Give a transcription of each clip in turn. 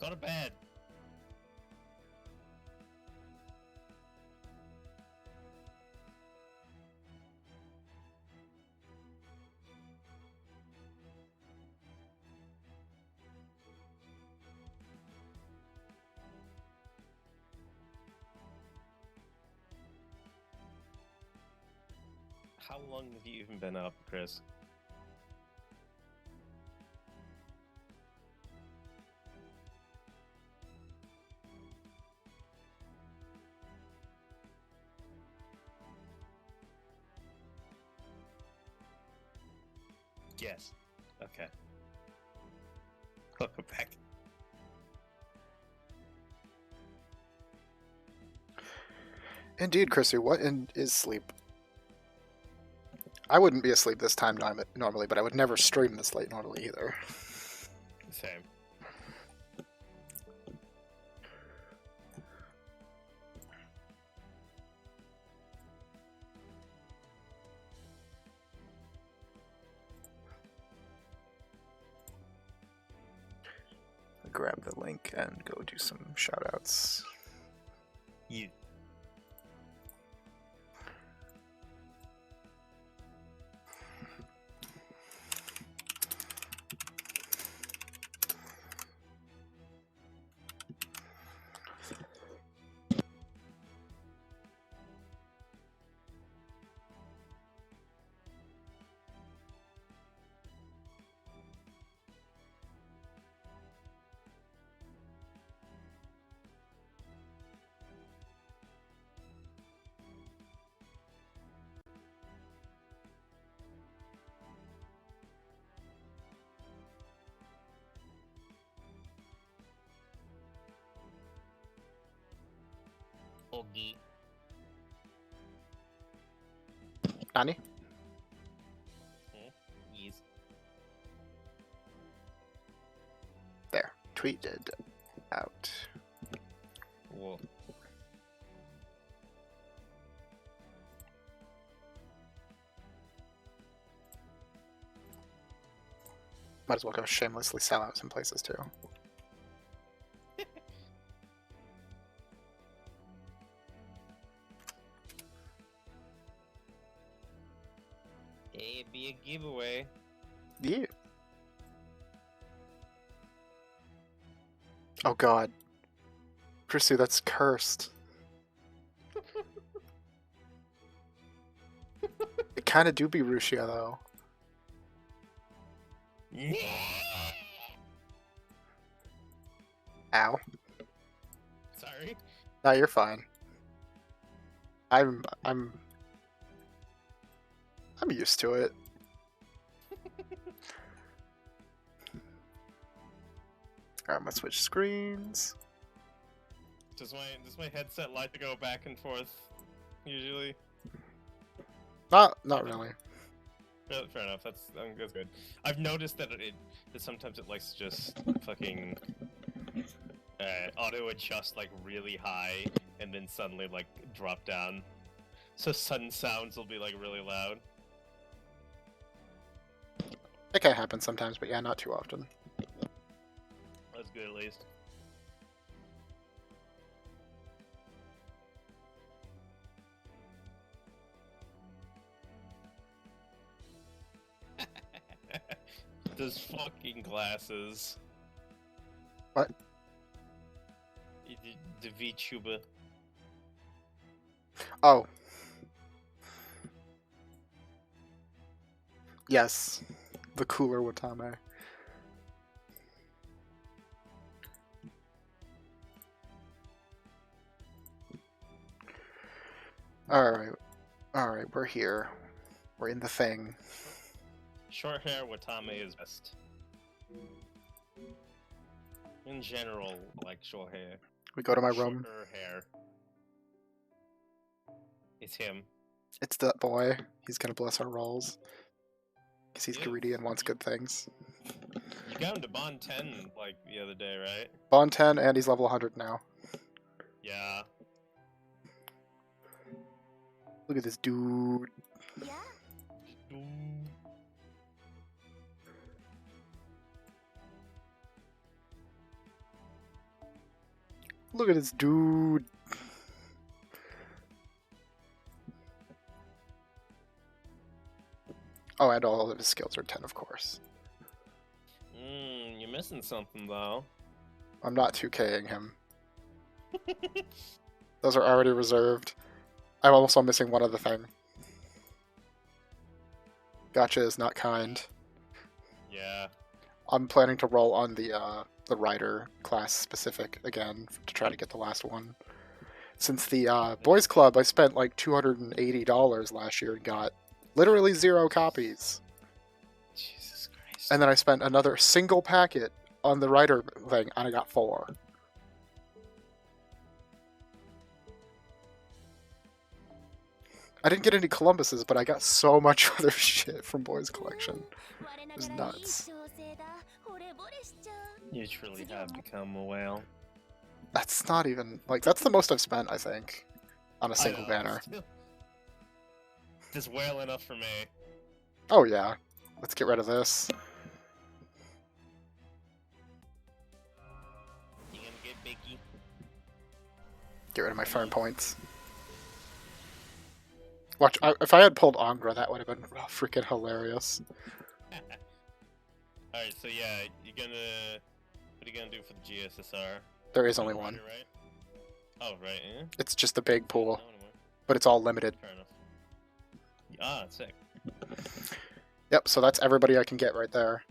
Go to bed. How long have you even been up, Chris? Yes. Okay. Welcome back. Indeed, Chrissy, what is sleep? I wouldn't be asleep this time normally, but I would never stream this late normally either. Same. Grab the link and go do some shoutouts. You. Ogie. Nani? Yes. There. Tweeted out. Whoa. Might as well go shamelessly sell out some places too. Hey, it'd be a giveaway. Yeah. Oh god. Chrissy, that's cursed. It kinda do be Rushia though. Ow. Sorry. No, you're fine. I'm used to it. Alright, I'm gonna switch screens. Does my headset like to go back and forth usually? Not really. Fair enough. That's good. I've noticed that that sometimes it likes to just fucking auto adjust like really high and then suddenly like drop down. So sudden sounds will be like really loud. It can happen sometimes, but yeah, not too often. That's good at least. Those fucking glasses. What? The VTuber. Oh. Yes. The cooler Watame. Alright, we're here. We're in the thing. Short hair Watame is best. In general, like short hair. We go to my room. Shorter hair. It's him. It's that boy. He's gonna bless our rolls. Because he's Yeah. greedy and wants good things. You got him to Bond 10 like the other day, right? Bond 10 and he's level 100 now. Yeah. Look at this dude. Yeah. Look at this dude. Oh, and all of his skills are 10, of course. You're missing something though. I'm not 2K'ing him. Those are already reserved. I'm also missing one other thing. Gotcha is not kind. Yeah. I'm planning to roll on the rider class specific again to try to get the last one. Since the boys club, I spent like $280 last year and got literally 0 copies. Jesus Christ. And then I spent another single packet on the rider thing, and I got 4. I didn't get any Columbuses, but I got so much other shit from Boys Collection. It was nuts. You truly have become a whale. That's not even... like, that's the most I've spent, I think, on a single banner. Just whale enough for me. Oh, yeah. Let's get rid of this. You gonna get Bicky? Get rid of my firm points. Watch, if I had pulled Angra, that would have been freaking hilarious. Alright, so yeah, you're gonna... what are you gonna do for the GSSR? There is only one. Right? Oh, right, yeah? It's just a big pool, No anymore. but it's all limited. Fair enough. Ah, sick. Yep, so that's everybody I can get right there.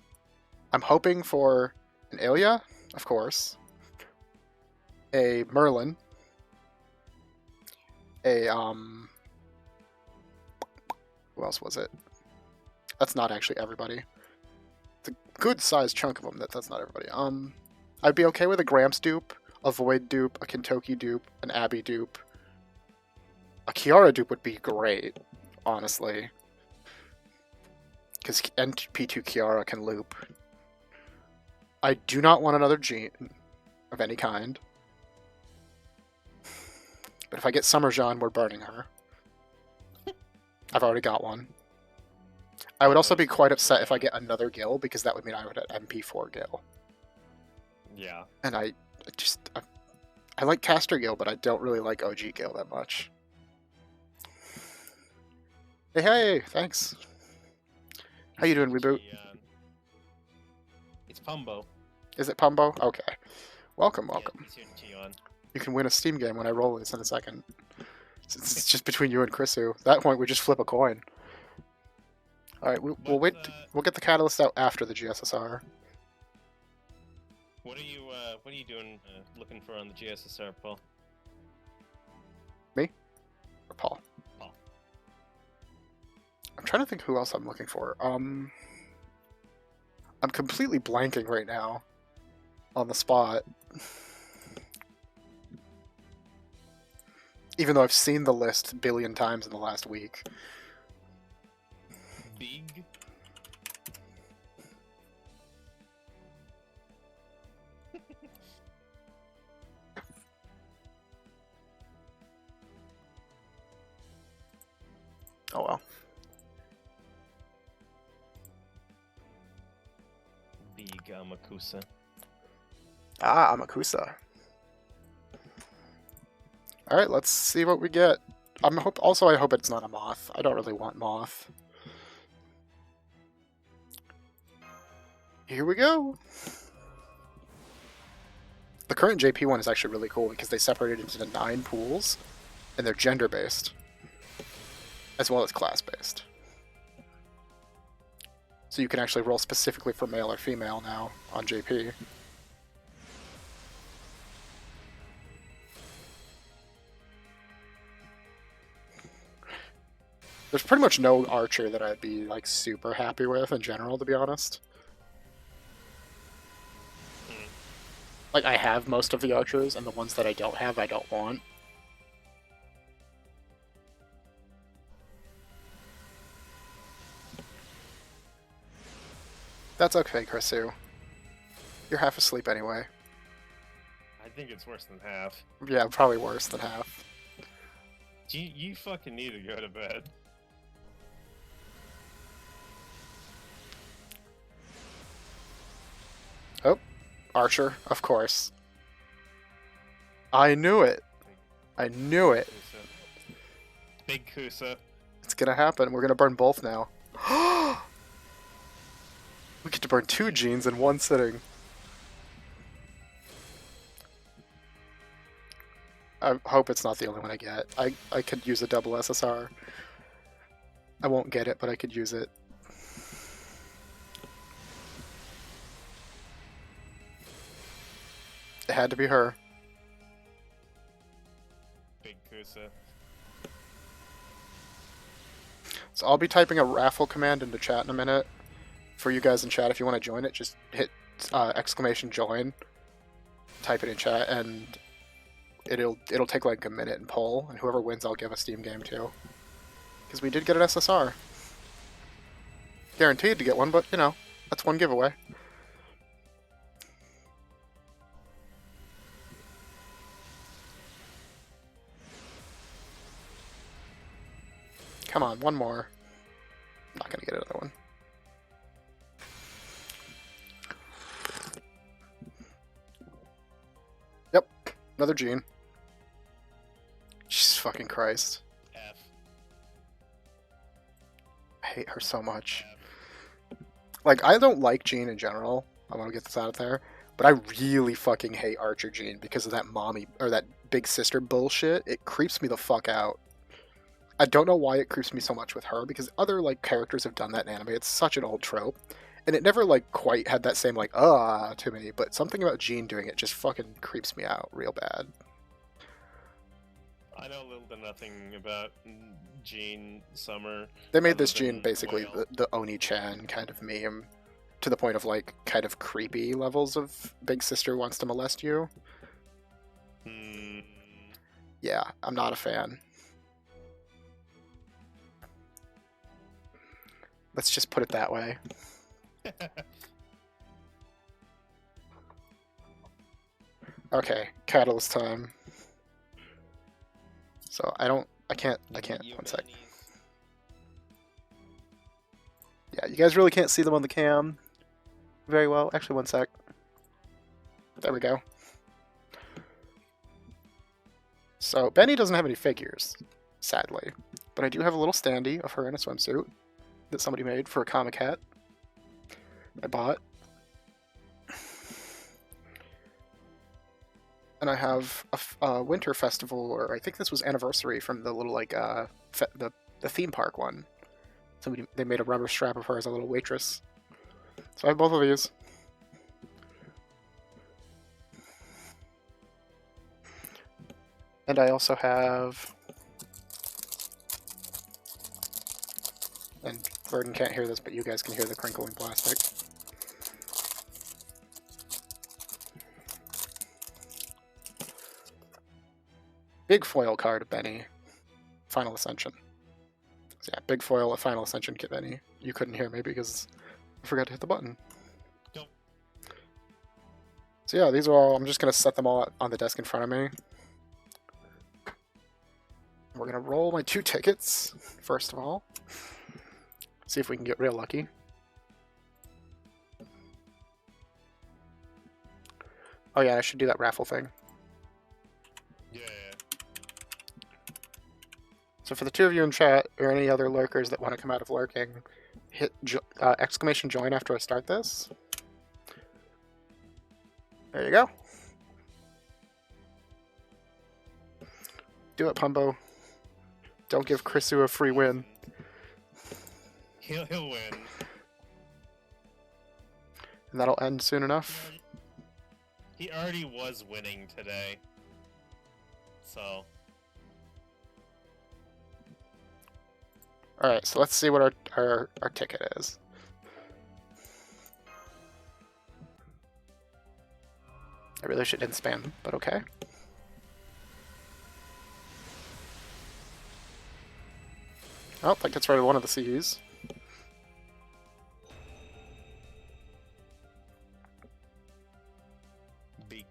I'm hoping for an Ilya, of course. A Merlin. A, who else was it? That's not actually everybody. It's a good-sized chunk of them, that's not everybody. I'd be okay with a Gramps dupe, a Void dupe, a Kentucky dupe, an Abby dupe. A Kiara dupe would be great, honestly. Because NP2 Kiara can loop. I do not want another Jean of any kind. But if I get Summer Jean, we're burning her. I've already got one. I would also be quite upset if I get another Gil, because that would mean I would have MP4 Gil. Yeah. And I like Caster Gil, but I don't really like OG Gil that much. Hey, thanks. How you doing, Reboot? It's Pumbo. Is it Pumbo? Okay. Welcome. Yeah, it's here to Cheon. You can win a Steam game when I roll this in a second. It's just between you and Chrisu. At that point, we just flip a coin. Alright, we'll wait. We'll get the catalyst out after the GSSR. What are you doing? Looking for on the GSSR, Paul? Me? Or Paul? Paul. I'm trying to think who else I'm looking for. I'm completely blanking right now. On the spot. Even though I've seen the list a billion times in the last week. Big? Oh well. Big Amakusa. Ah, Amakusa. Alright, let's see what we get. I hope it's not a Moth. I don't really want Moth. Here we go! The current JP one is actually really cool because they separated it into 9 pools, and they're gender-based, as well as class-based. So you can actually roll specifically for male or female now on JP. There's pretty much no archer that I'd be, like, super happy with in general, to be honest. Like, I have most of the archers, and the ones that I don't have, I don't want. That's okay, Chrisu. You're half asleep anyway. I think it's worse than half. Yeah, probably worse than half. You fucking need to go to bed. Oh, archer, of course. I knew it. I knew it. Kusa. Big Kusa. It's gonna happen. We're gonna burn both now. We get to burn 2 genes in one sitting. I hope it's not the only one I get. I could use a double SSR. I won't get it, but I could use it. It had to be her. Big Kusa. So I'll be typing a raffle command into chat in a minute. For you guys in chat, if you want to join it, just hit exclamation join. Type it in chat, and it'll take like a minute and poll, and whoever wins, I'll give a Steam game to. Because we did get an SSR. Guaranteed to get one, but you know, that's one giveaway. Come on, one more. I'm not gonna get another one. Yep, another Jean. Jesus fucking Christ. F. I hate her so much. F. Like, I don't like Jean in general. I want to get this out there. But I really fucking hate Archer Jean because of that mommy, or that big sister bullshit. It creeps me the fuck out. I don't know why it creeps me so much with her, because other, like, characters have done that in anime. It's such an old trope. And it never, like, quite had that same, like, to me. But something about Jean doing it just fucking creeps me out real bad. I know little to nothing about Jean Summer. They made other this Jean than basically Whale. the Oni-chan kind of meme. To the point of, like, kind of creepy levels of big sister wants to molest you. Yeah, I'm not a fan. Let's just put it that way. Okay, catalyst time. So I can't, one sec. Yeah, you guys really can't see them on the cam very well. Actually, one sec. There we go. So, Benny doesn't have any figures, sadly. But I do have a little standee of her in a swimsuit that somebody made for a comic hat I bought. And I have a winter festival, or I think this was anniversary from the little, like, the theme park one. They made a rubber strap of her as a little waitress. So I have both of these. And I also have... And Burden can't hear this, but you guys can hear the crinkling plastic. Big foil card of Beni. Final Ascension. So yeah, big foil of Final Ascension kit Beni. You couldn't hear me because I forgot to hit the button. Nope. So yeah, these are all... I'm just going to set them all on the desk in front of me. We're going to roll my 2 tickets, first of all. See if we can get real lucky. Oh yeah, I should do that raffle thing. Yeah. So for the 2 of you in chat, or any other lurkers that want to come out of lurking, hit exclamation join after I start this. There you go. Do it, Pumbo. Don't give Chrisu a free win. He'll win. And that'll end soon enough. He already was winning today. So. Alright, so let's see what our ticket is. I really shouldn't spam, but okay. Oh, that gets rid of one of the C's. Biggie.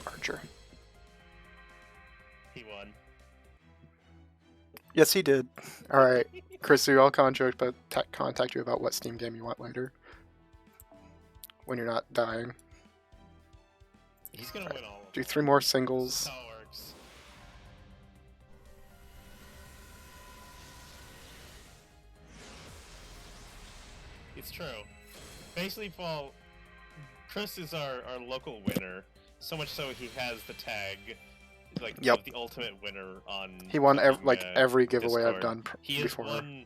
Archer. He won. Yes, he did. All right, Chris, I'll contact you about what Steam game you want later. When you're not dying. He's gonna win all of Do them. 3 more This is singles. how it works. It's true. Basically, Paul, Chris is our local winner. So much so he has the tag, like Yep. of the ultimate winner on. He won fucking, every giveaway Discord. I've done He has before. won.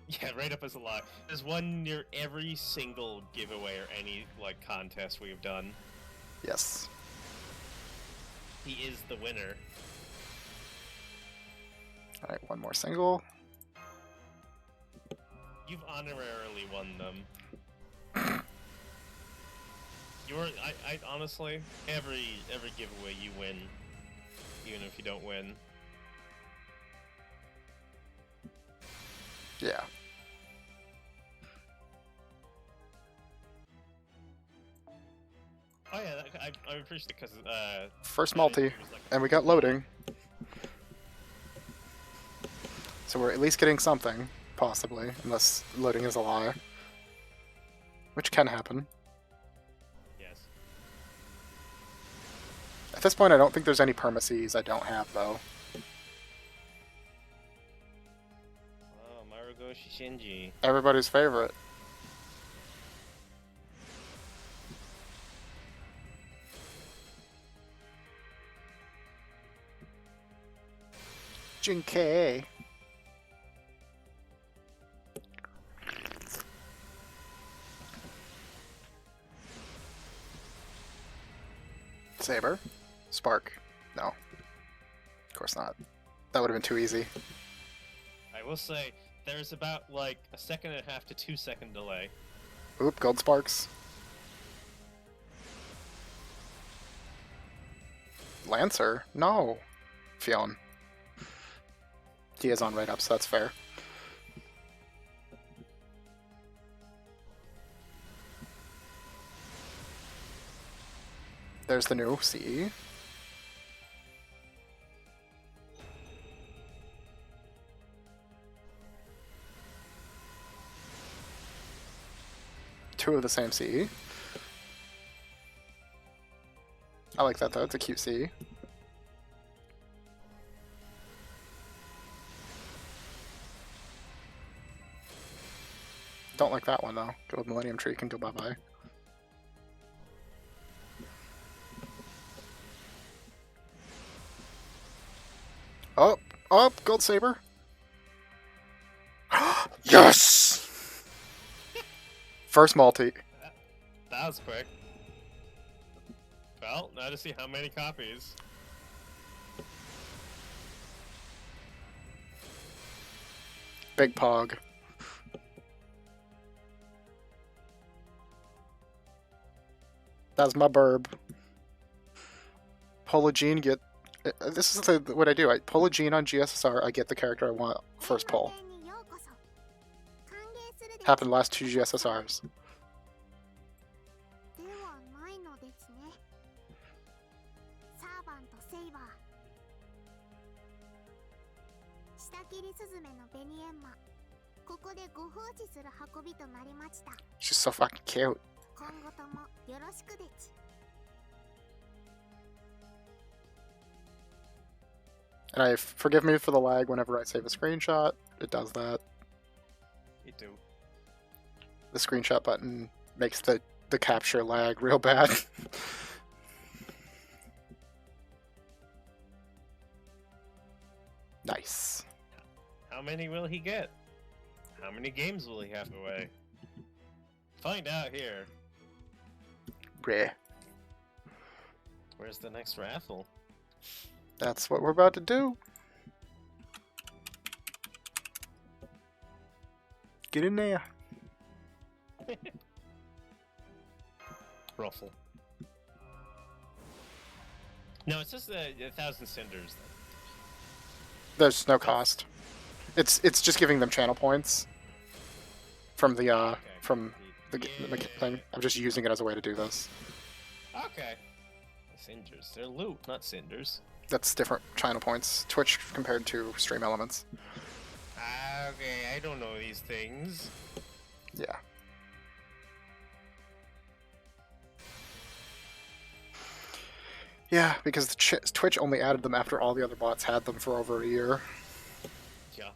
Yeah, right up as a lot. There's won near every single giveaway or any like contest we've done. Yes. He is the winner. All right, 1 more single. You've honorarily won them. I honestly, every giveaway you win, even if you don't win. Yeah. Oh yeah, I appreciate it because First multi, and we got loading. So we're at least getting something, possibly, unless loading is a lie. Which can happen. Yes. At this point, I don't think there's any permacies I don't have, though. Oh, Marugoshi Shinji. Everybody's favorite. Jinkei. Saber. Spark. No. Of course not. That would have been too easy. I will say, there's about like a 1.5 to 2 second delay. Oop, gold sparks. Lancer? No. Fionn. He is on right up, so that's fair. There's the new CE. Two of the same CE. I like that though, it's a cute CE. Don't like that one though. Gold Millennium Tree can go bye-bye. Oh, oh, Gold Saber. Yes! First multi. That was quick. Well, now to see how many copies. Big Pog. That's my Birb. Pull a Gene, get... This is what I do. I pull a Gene on GSSR, I get the character I want first pull. Happened last 2 GSSRs. She's so fucking cute. And forgive me for the lag whenever I save a screenshot. It does that. You do. The screenshot button makes the capture lag real bad. Nice. How many will he get? How many games will he have away? Find out here. Rare. Where's the next raffle? That's what we're about to do. Get in there. Ruffle. No, it's just 1,000 cinders. There's no cost. It's just giving them channel points from the Okay. from the thing. I'm just using it as a way to do this. Okay. Cinders. They're loot, not cinders. That's different channel points. Twitch compared to Stream Elements. Okay, I don't know these things. Yeah. Yeah, because the Twitch only added them after all the other bots had them for over a year. Yeah.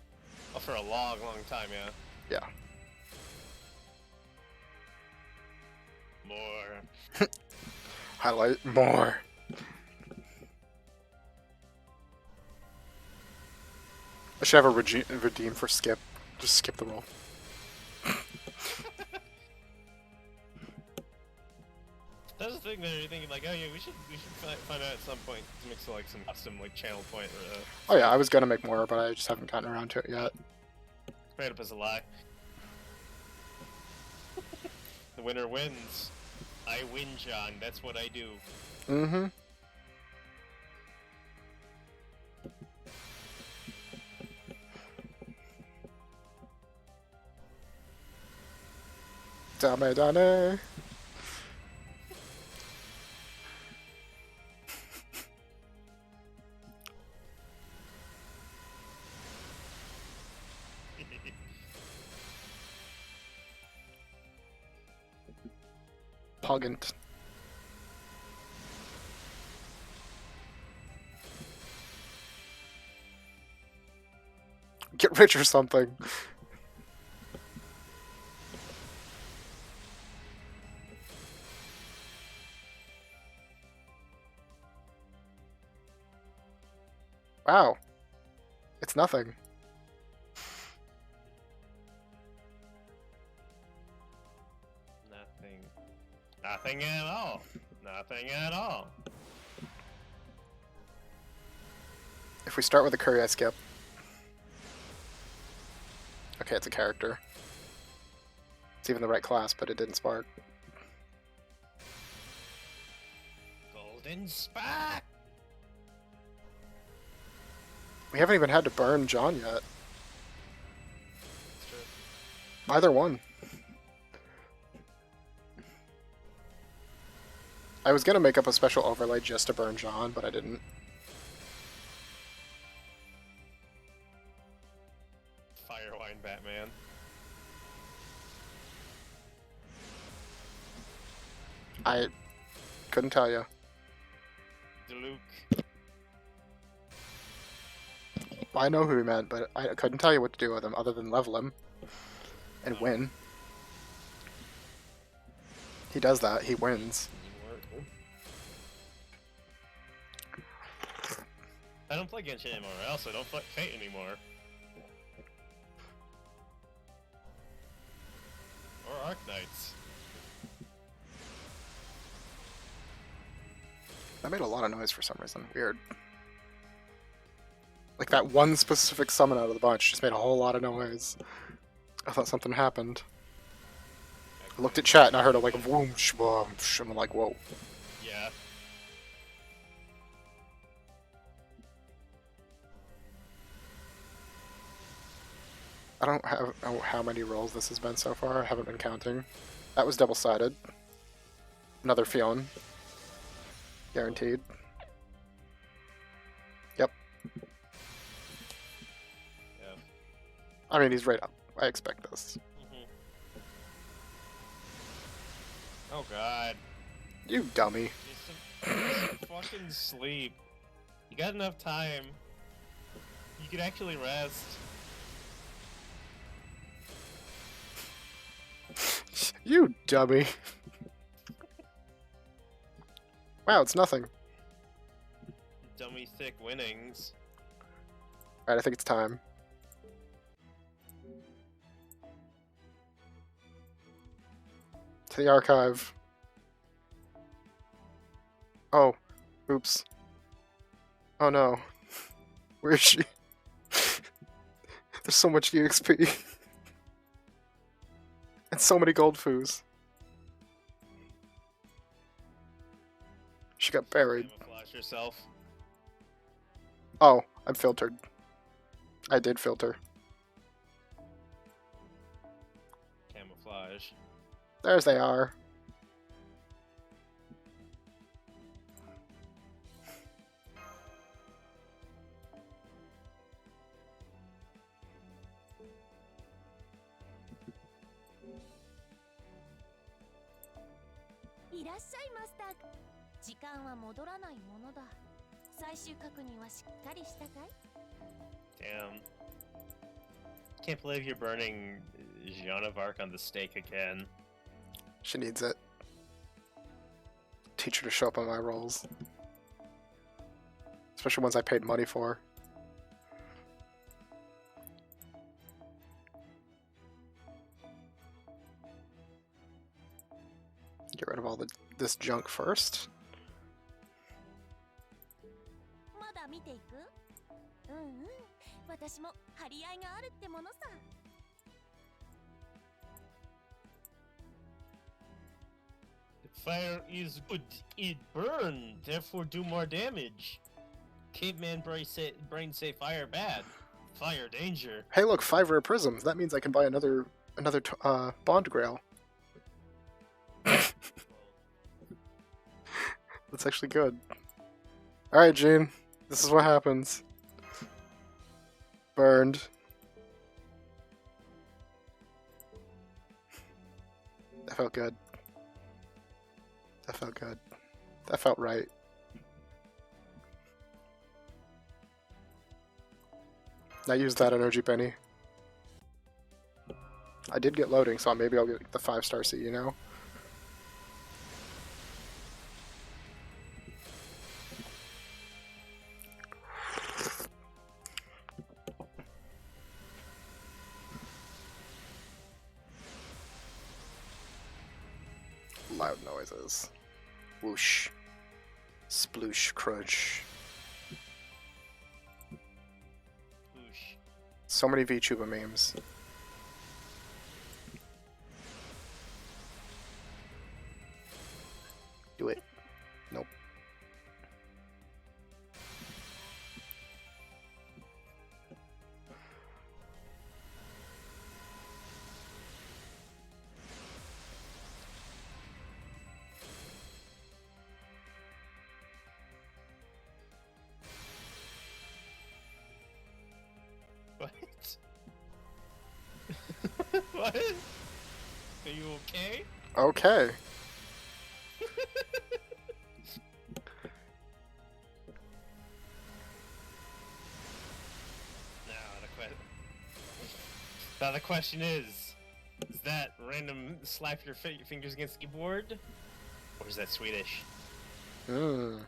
Oh, for a long, long time, yeah. Yeah. More. Highlight more. I should have a redeem for skip. Just skip the roll. That's the thing that you're thinking, like, oh yeah, we should find out at some point to make like some custom like channel point or. Oh yeah, I was gonna make more, but I just haven't gotten around to it yet. Made up as a lie. The winner wins. I win, John. That's what I do. Mm-hmm. Dame. Pugant. Get rich or something. Wow. It's nothing. Nothing. Nothing at all. Nothing at all. If we start with a curry, I skip. Okay, it's a character. It's even the right class, but it didn't spark. Golden spot. We haven't even had to burn John yet. That's true. Either one. I was gonna make up a special overlay just to burn John, but I didn't. Firewine Batman. I couldn't tell you. Luke. I know who he meant, but I couldn't tell you what to do with him other than level him and win. He does that. He wins. I don't play Genshin anymore, or else I don't play Fate anymore. Or Arknights. That made a lot of noise for some reason. Weird. Like that one specific summon out of the bunch just made a whole lot of noise. I thought something happened. I looked at chat and I heard a like whoosh, whoosh. I'm like, whoa. Yeah. I don't know how many rolls this has been so far. I haven't been counting. That was double-sided. Another Fou'ing. Guaranteed. Yep. Yeah. I mean, he's right up. I expect this. Oh god. You dummy. Just some fucking sleep. You got enough time. You could actually rest. You dummy. Wow, it's nothing. Dummy thick winnings. Alright, I think it's time. To the archive. Oh. Oops. Oh no. Where is she? There's so much EXP. And so many gold foos. She got buried. Camouflage yourself. Oh, I'm filtered. I did filter. Camouflage. There's they are. らっしゃいマスター。時間は戻らないものだ。最終確認はしっかりしたかい？ Damn. Can't believe you're burning Jeanne of Arc on the stake again. She needs it. Teach her to show up on my rolls. Especially ones I paid money for. Get rid of all this junk first. まだ見ていく？うんうん。私も張り合いがあるってものさ。Fire is good. It burn, therefore do more damage. Caveman brain say fire bad. Fire danger. Hey, look, 5 rare prisms. That means I can buy another bond grail. That's actually good. Alright, Gene. This is what happens. Burned. That felt good. That felt good. That felt right. Now use that energy, Benny. I did get loading, so maybe I'll get the 5-star seat, you know? Loud noises. Whoosh. Sploosh crunch. Whoosh. So many VTuber memes. Do it. Nope. What? What? Are you okay? Okay. Now the question is that random slap your fingers against the keyboard? Or is that Swedish? Hmm.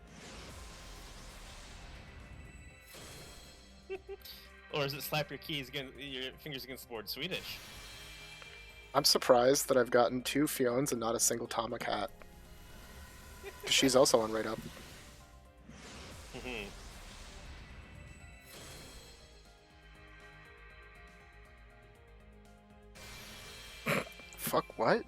Or is it slap your fingers against the board Swedish? I'm surprised that I've gotten 2 Fiones and not a single Tomacat. Because she's also on right up. Fuck, what?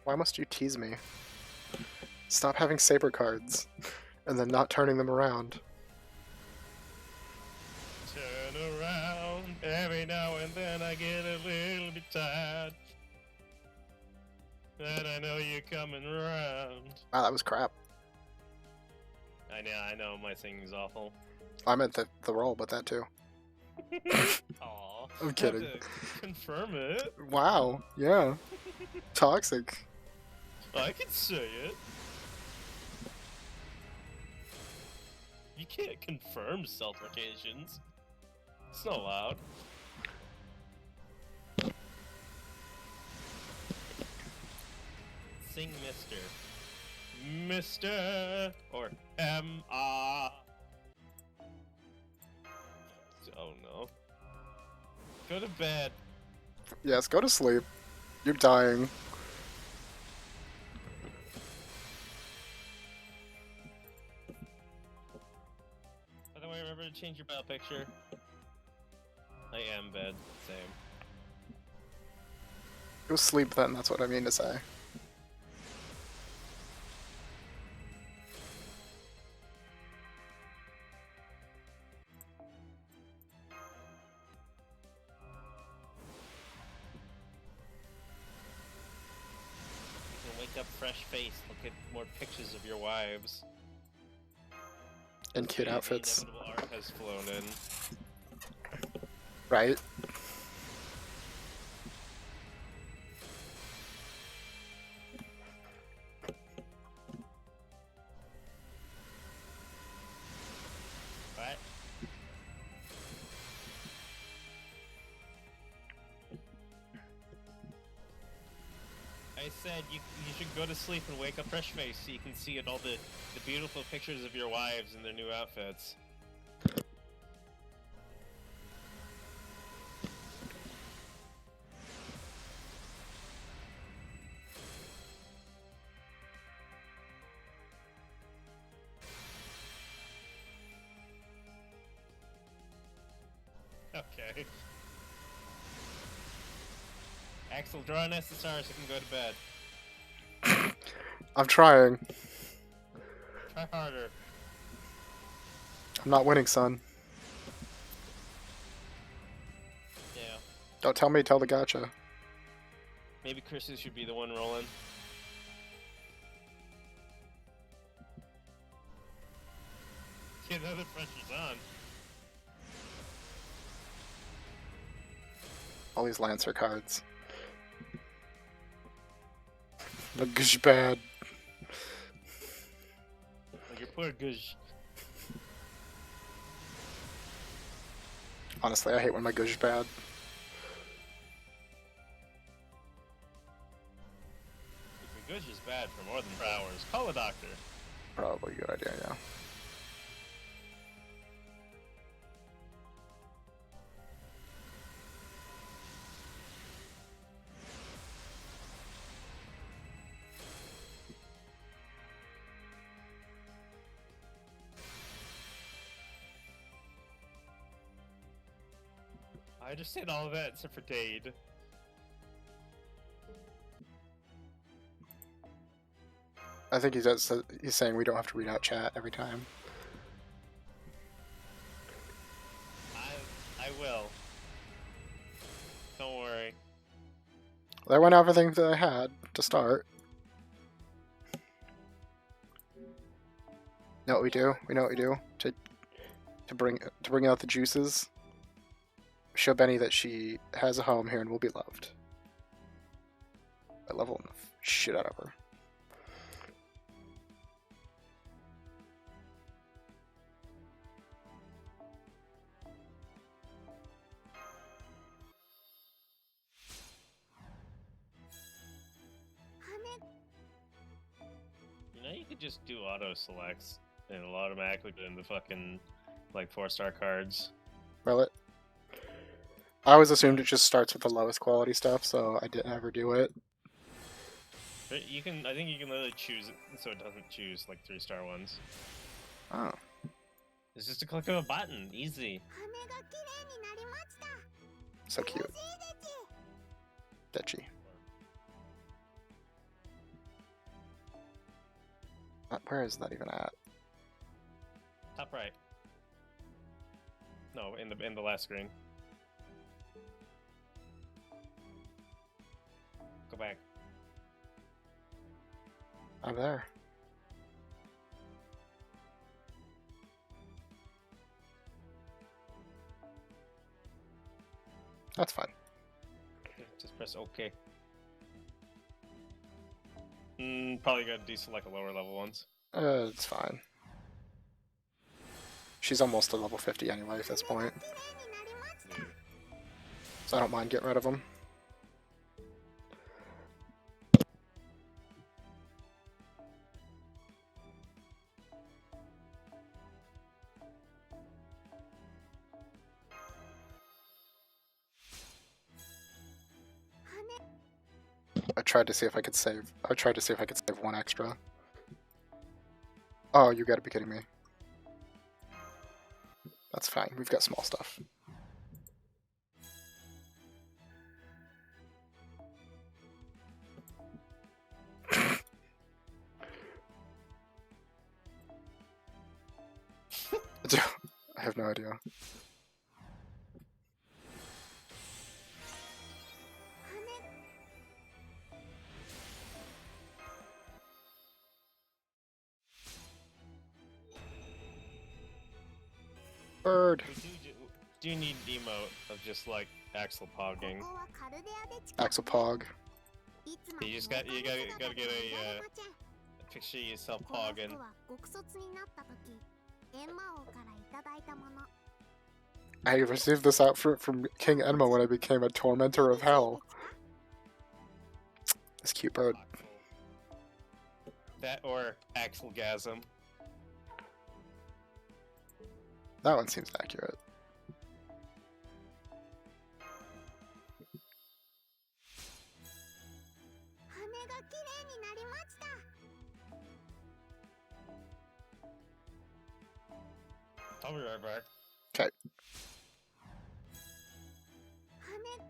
Why must you tease me? Stop having saber cards, and then not turning them around. Turn around, every now and then I get a little bit tired. But I know you're coming around. Wow, that was crap. I know, my singing's awful. I meant the roll, but that too. Aw. I'm kidding. I have to confirm it. Wow, yeah. Toxic. I can say it. You can't confirm self-locations. It's not allowed. Sing Mister. Mister! Or M-A. Oh no. Go to bed. Yes, go to sleep. You're dying. By the way, remember to change your battle picture. I am bed. Same. Go sleep then, that's what I mean to say. You can wake up fresh-faced, look at more pictures of your wives. And kid The outfits, inevitable art has flown in. right? What? I said you should go to sleep and wake up fresh face so you can see all the beautiful pictures of your wives in their new outfits. Okay. Axel, draw an SSR so you can go to bed. I'm trying. Try harder. I'm not winning, son. Yeah. Don't tell me, tell the gotcha. Maybe Chris's should be the one rolling. Yeah, now the pressure's on. All these Lancer cards. The gush bad. Like your poor gush. Honestly, I hate when my gush bad. If your gush is bad for more than 4 hours, call a doctor. Probably a good idea, yeah. I understand all of that except for Dade. I think he's saying we don't have to read out chat every time. I will. Don't worry. That went everything that I had to start. Know what we do? We know what we do to bring out the juices. Show Benny that she has a home here and will be loved. I level the shit out of her. You know, you could just do auto selects and it'll automatically put in the fucking, like, 4-star cards. Will it? I always assumed it just starts with the lowest quality stuff, so I didn't ever do it. But you can, I think you can literally choose it so it doesn't choose, like, 3-star ones. Oh. It's just a click of a button. Easy. So cute. Bitchy. Where is that even at? Top right. No, in the last screen. Go back. I'm there. That's fine. Just press OK. Probably gotta deselect the lower level ones. It's fine. She's almost to level 50 anyway at this point. So I don't mind getting rid of them. I tried to see if I could save. I tried to see if I could save one extra. Oh, you gotta be kidding me. That's fine. We've got small stuff. I have no idea. Bird. We do need emote of just like Axel pogging. ここはカルデアで地下 Axel Pog. いつまで You just も got you おかげ gotta 姿 gotta で get いられ a ません picture of yourself この pogging. 服は極卒になった時エンマ王からいただいたもの I received this outfit from King Enma when I became a tormentor of hell. This cute bird. That or Axelgasm. That one seems accurate. 羽がきれいになりました I'll be right back. Okay. 羽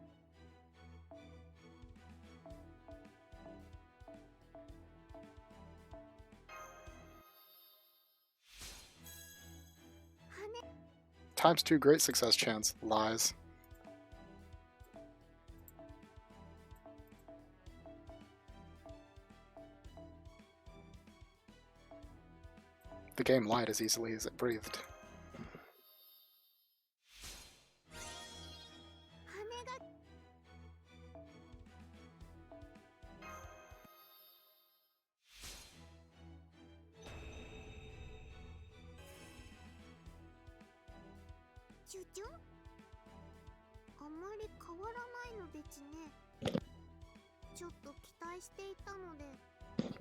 Times 2 great success chance. Lies. The game lied as easily as it breathed. 羽が チュチュンあまり変わらないのでちねちょっと期待していたので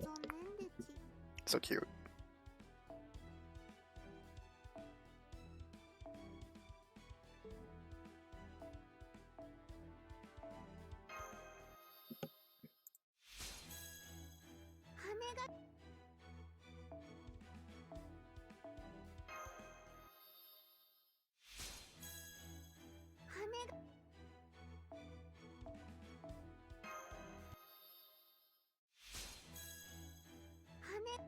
残念でち So cute. 羽が 羽が 羽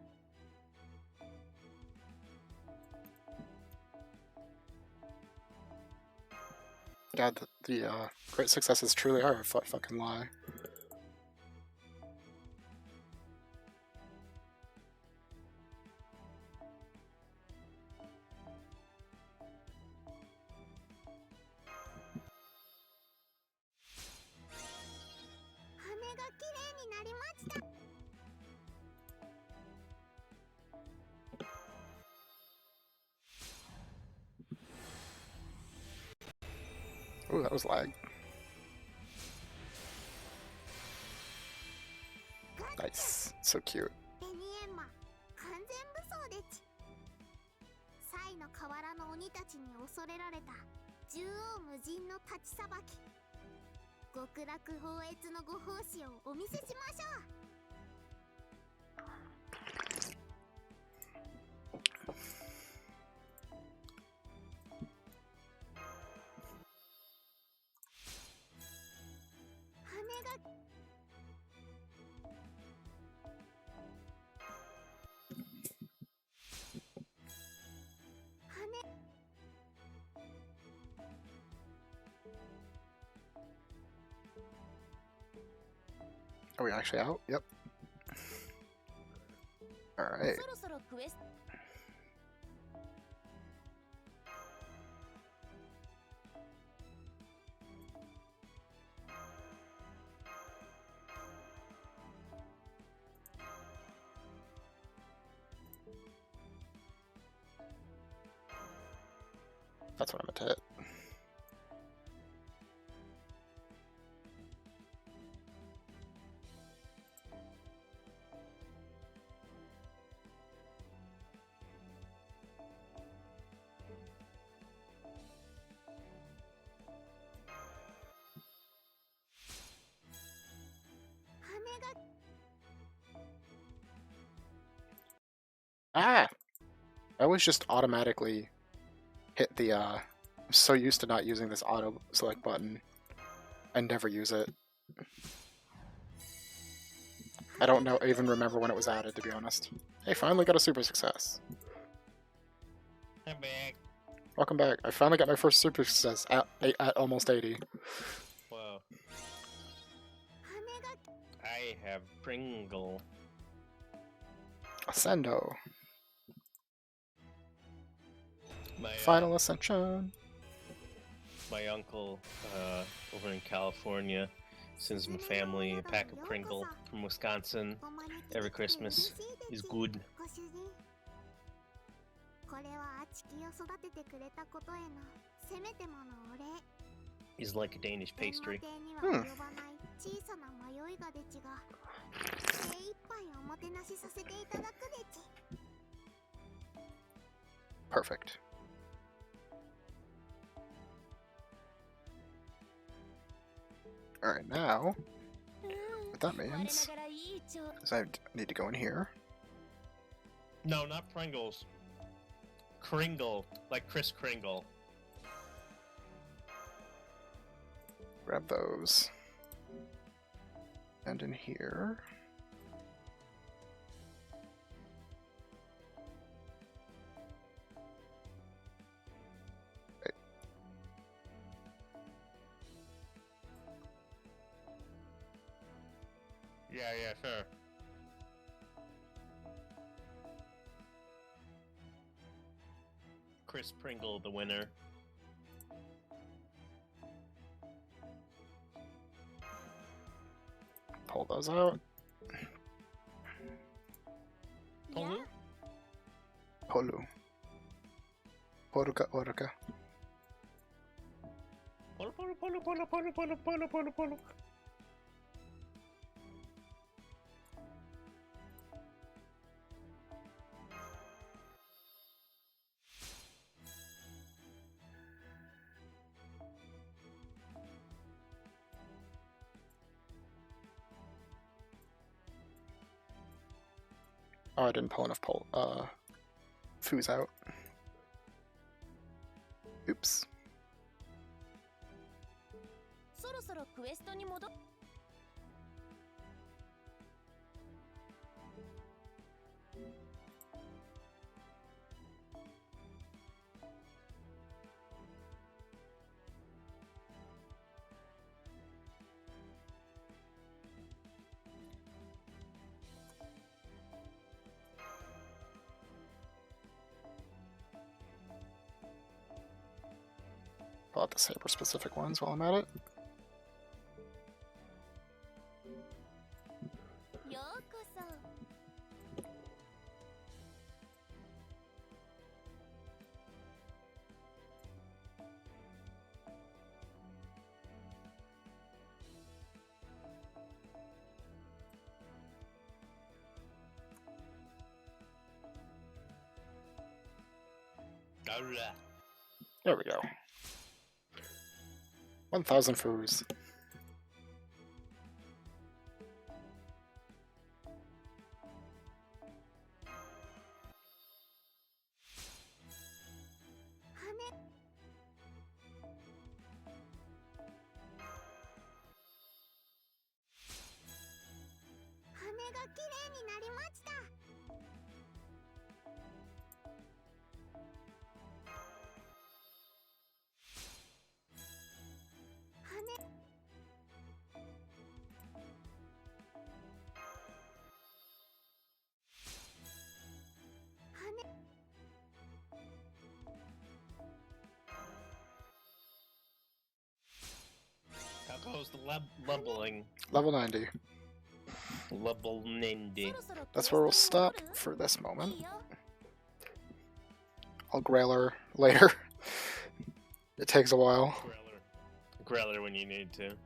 God, the great successes truly are a fucking lie. Ooh, that was lag. Nice. So cute. ベニエンマ完全武装でちサイの河原の鬼たちに恐れられた縦横無尽の立ちさばき極楽法越のご奉仕をお見せしましょう Are we actually out? Yep. Alright. そろそろクエスト That's what I meant to hit. Ah! I always just automatically hit the, I'm so used to not using this auto select button. I never use it. I don't know, even remember when it was added, to be honest. Hey, finally got a super success. I'm back. Welcome back. I finally got my first super success at almost 80. Whoa. I have Pringle. Ascendo. My, Final Ascension. my uncle over in California sends my family a pack of Pringle from Wisconsin every Christmas. Is good. ご主人これはあちきを育ててくれたことへのせめてものお礼 Is like a Danish 電 pastry. 話亭には及ばない小さな迷いがでちが精一杯おもてなしさせていただくでち Perfect. Alright, now, what that means is I need to go in here. No, not Pringles. Kringle, like Kris Kringle. Grab those. And in here. Wait. Yeah, sure. Kris Pringle, the winner. Pull those out. Polu? Polu. Poruka Oruka. Polu. Oh, I didn't pull enough Fou's out. Oops. そろそろクエストに戻っPull out the saber specific ones while I'm at it. ようこそ There we go. 1,000 Fous. How goes the leveling? Level 90. Level 90. That's where we'll stop for this moment. I'll Grailer later. It takes a while. Grailer when you need to.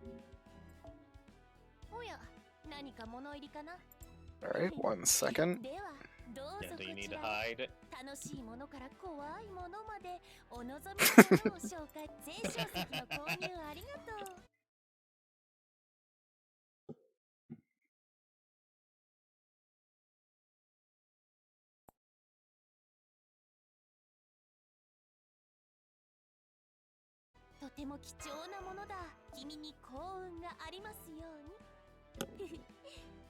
おや何か物入りかな Alright, 1 second. ではどう Yeah, ぞ do you こ need ち to らへ hide? 楽しいものから怖いものまでお望みのものを紹介全小説の購入ありがとう とても貴重なものだ。君に幸運がありますように。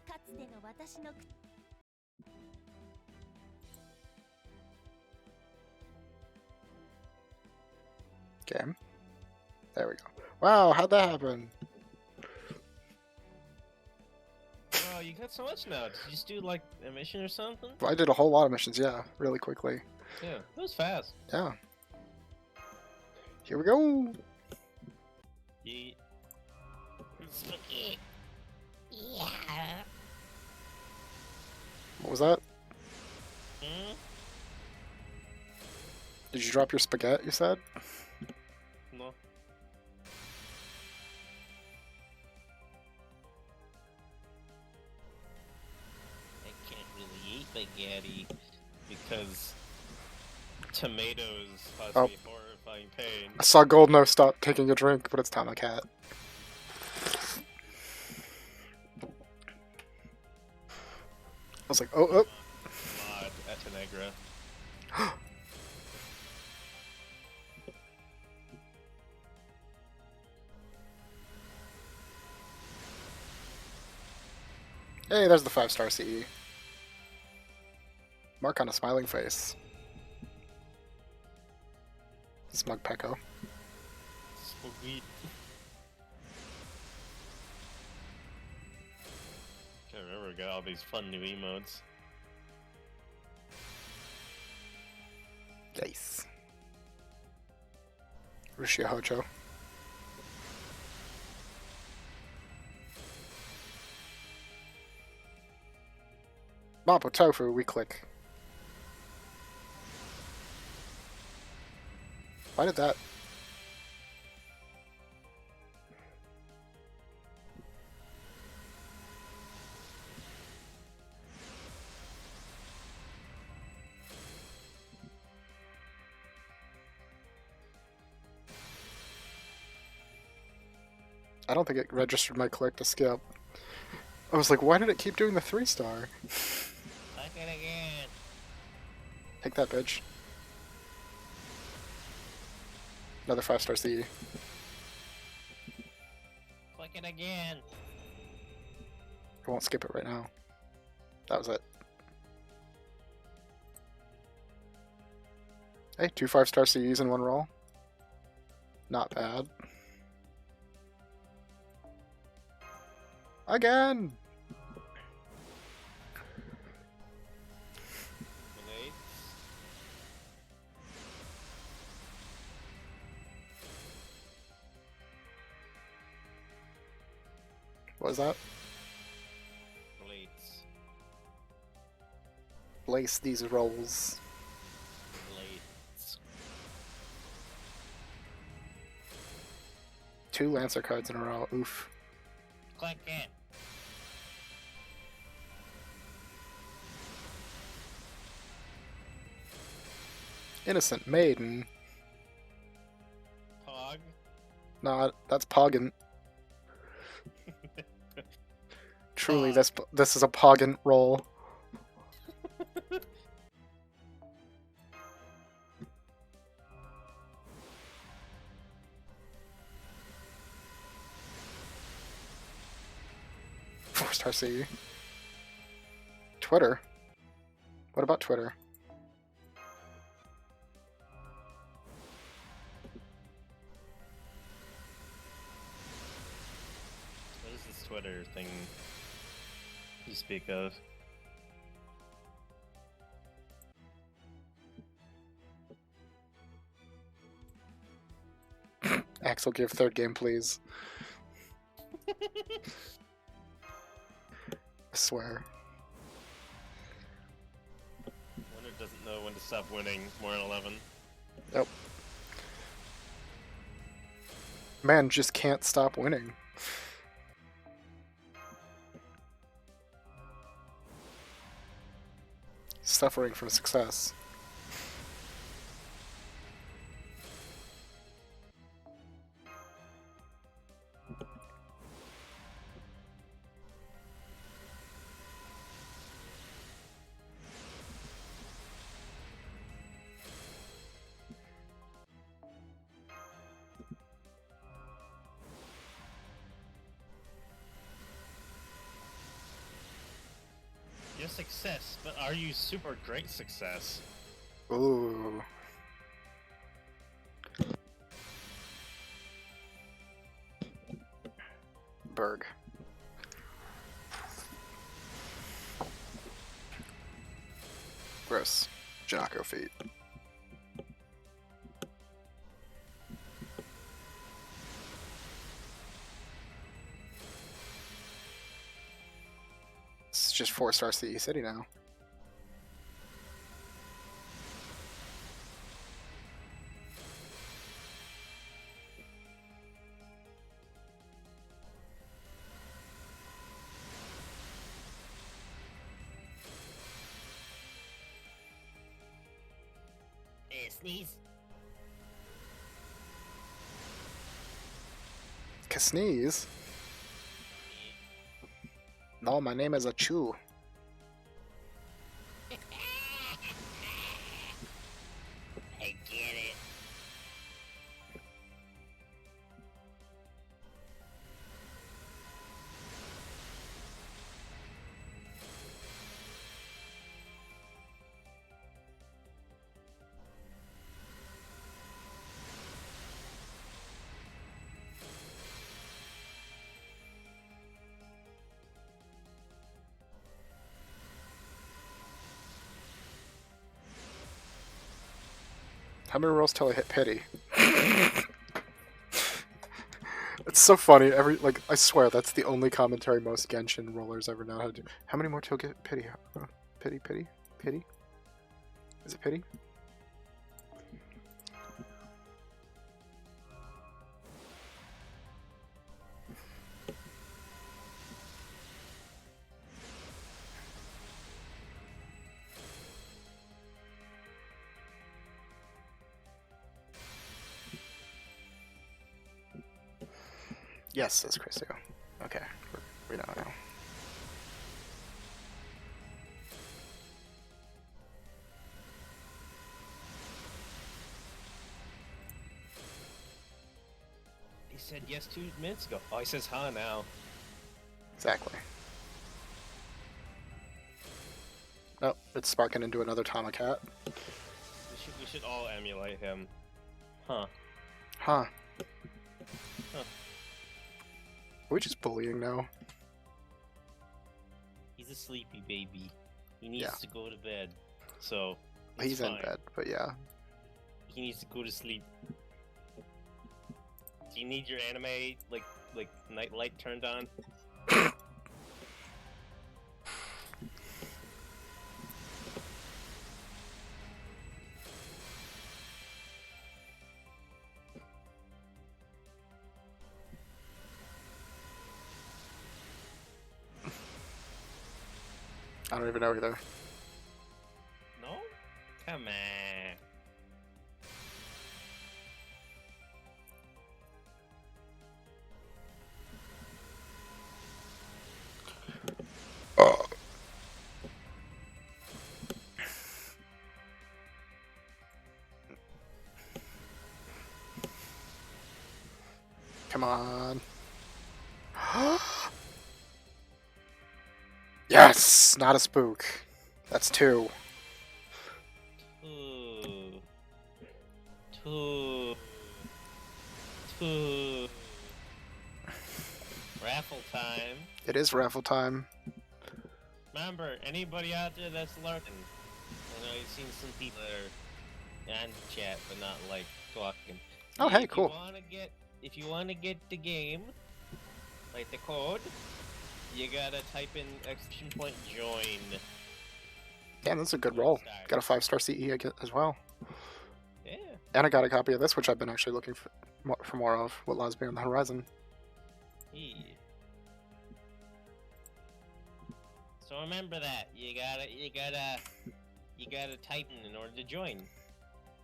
かつての私の Okay. There we go. Wow, how'd that happen? Oh, you got so much now. Did you just do like a mission or something? I did a whole lot of missions, yeah, really quickly. Yeah, it was fast. Yeah. Here we go. Yeet. Spaghetti. Yeah. What was that? Hmm? Did you drop your spaghetti, you said? No. I can't really eat spaghetti because tomatoes cause Oh. me horrifying pain. I saw Goldno stop taking a drink, but it's time, cat. I was like, oh, oh. Mod at Tenegra. Hey, there's the 5-star CE. Mark on a smiling face. Smug Pecco. Sweet. Can't remember, we got all these fun new emotes. Yes. Rushia Hojo. Mapo Tofu, we click. Why did that? I don't think it registered my click to skip. I was like, why did it keep doing the 3-star? Click it again. Take that, bitch. Another 5-star CE. Click it again. I won't skip it right now. That was it. Hey, 2 5-star CEs in one roll. Not bad. Again! Grenades. What was that? Blades. Lace these rolls. Blades. 2 Lancer cards in a row. Oof. Click it. Innocent Maiden. Pog. Nah, that's Poggin. Truly, Pog. this is a Poggin roll. Four-star CE. Twitter. What about Twitter? What is this Twitter thing you speak of? Axel, give third game, please. I swear. Winner doesn't know when to stop winning. More than 11. Nope. Man just can't stop winning. Suffering from success. You're success, but are you super great success? Ooh. Berg. Gross. Janako feet. just 4-star CE City now. Sneeze. Sneeze? No, my name is Achu. I get it. How many rolls till I hit pity? It's so funny. I swear that's the only commentary most Genshin rollers ever know how to do. How many more till get pity? Pity, pity, pity. Is it pity? Yes, says Chriso. Okay, we know now. He said yes 2 minutes ago. Oh, he says huh now. Exactly. Nope, it's sparking into another Tomacat. We should all emulate him. Huh. Huh. Huh. Are we just bullying now? He's a sleepy baby. He needs Yeah. to go to bed. So He's in fine. bed, but yeah. He needs to go to sleep. Do you need your anime like night light turned on? I don't even know either. No? Come on. Come on. Yes! Not a spook. That's 2. Two. Raffle time. It is raffle time. Remember, anybody out there that's lurking, I know you've seen some people that are on chat, but not like talking. Oh, hey, cool. If you wanna get the game, like the code, you gotta type in !join. Damn, that's a good roll. Got a 5-star CE as well. Yeah. And I got a copy of this, which I've been actually looking for more of. What lies beyond the horizon. Yeah. So remember that you gotta type in order to join.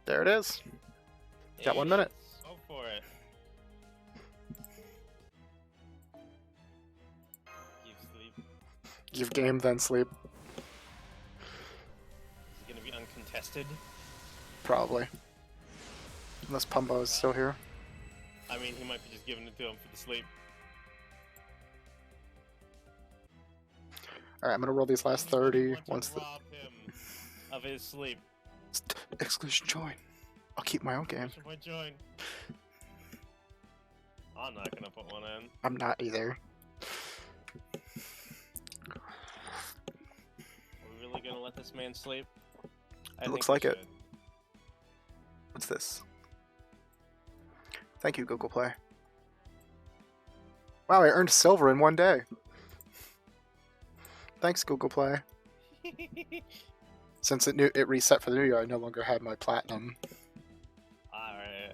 There it is. Got 1 minute. Go for it. Give sleep. Give game, then sleep. Is it gonna be uncontested? Probably. Unless Pumbo is still here. I mean, he might be just giving it to him for the sleep. Alright, I'm gonna roll these last 30 once the... rob him of his sleep. Exclusion join. I'll keep my own game. Join. I'm not gonna put one in. I'm not either. Are we really gonna let this man sleep? It looks like it. What's this? Thank you, Google Play. Wow, I earned silver in 1 day. Thanks, Google Play. Since it reset for the new year, I no longer had my platinum. Alright.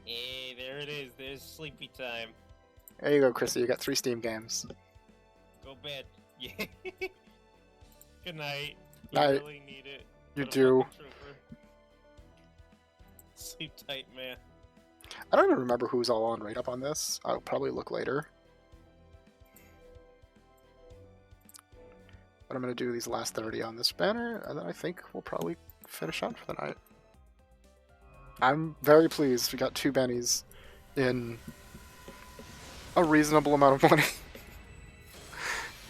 Hey, there it is. There's sleepy time. There you go, Chrissy. You got 3 Steam games. Go bed. Yeah. Good night. You Night. really need it. You What a do. fucking trooper. Sleep tight, man. I don't even remember who's all on right up on this. I'll probably look later. But I'm going to do these last 30 on this banner, and then I think we'll probably finish up for the night. I'm very pleased we got 2 bennies in a reasonable amount of money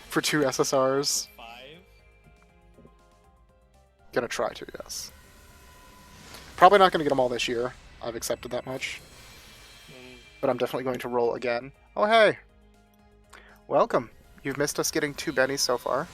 for 2 SSRs. 5? Gonna try to, yes. Probably not gonna get them all this year. I've accepted that much. But I'm definitely going to roll again. Oh, hey! Welcome. You've missed us getting 2 bennies so far.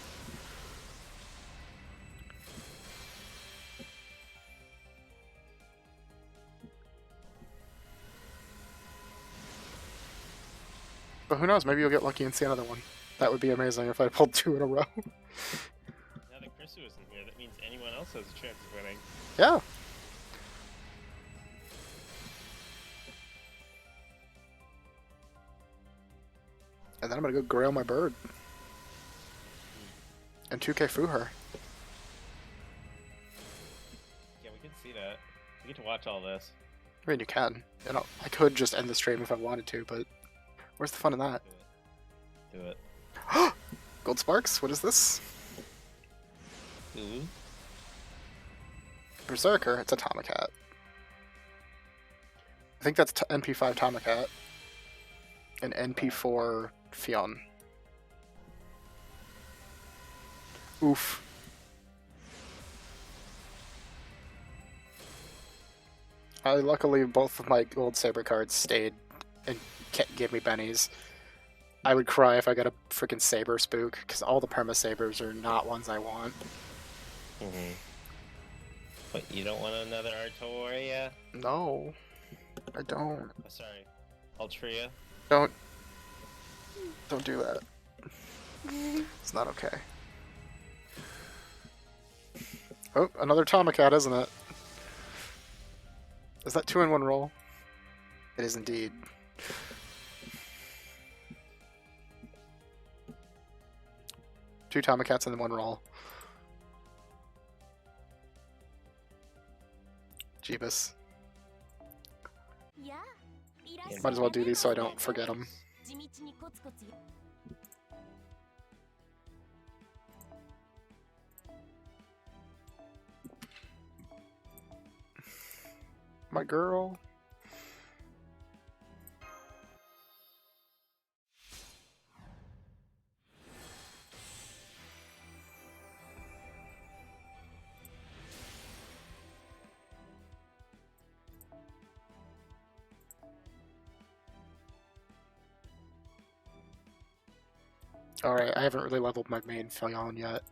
But who knows, maybe you'll get lucky and see another one. That would be amazing if I pulled 2 in a row. Now that Chris isn't here, that means anyone else has a chance of winning. Yeah. And then I'm gonna go grail my bird. And 2K foo her. Yeah, we can see that. We get to watch all this. I mean, you can. You know, I could just end the stream if I wanted to, but where's the fun in that? Do it. Gold Sparks? What is this? Ooh. Berserker? It's a Tomacat. I think that's NP5 Tomacat. And NP4 Fionn. Oof. Luckily, both of my Gold Saber cards stayed and gave me bennies. I would cry if I got a freaking Saber Spook, because all the Perma Sabers are not ones I want. But you don't want another Artoria? No, I don't. Oh, sorry. Altria? Don't do that. It's not okay. Oh, another Tomacat, isn't it? Is that 2 in 1 roll? It is indeed. Two Tomacats in 1 roll. Jeebus. Might as well do these so I don't forget them. My girl. Alright, I haven't really leveled my main Fou'ing yet.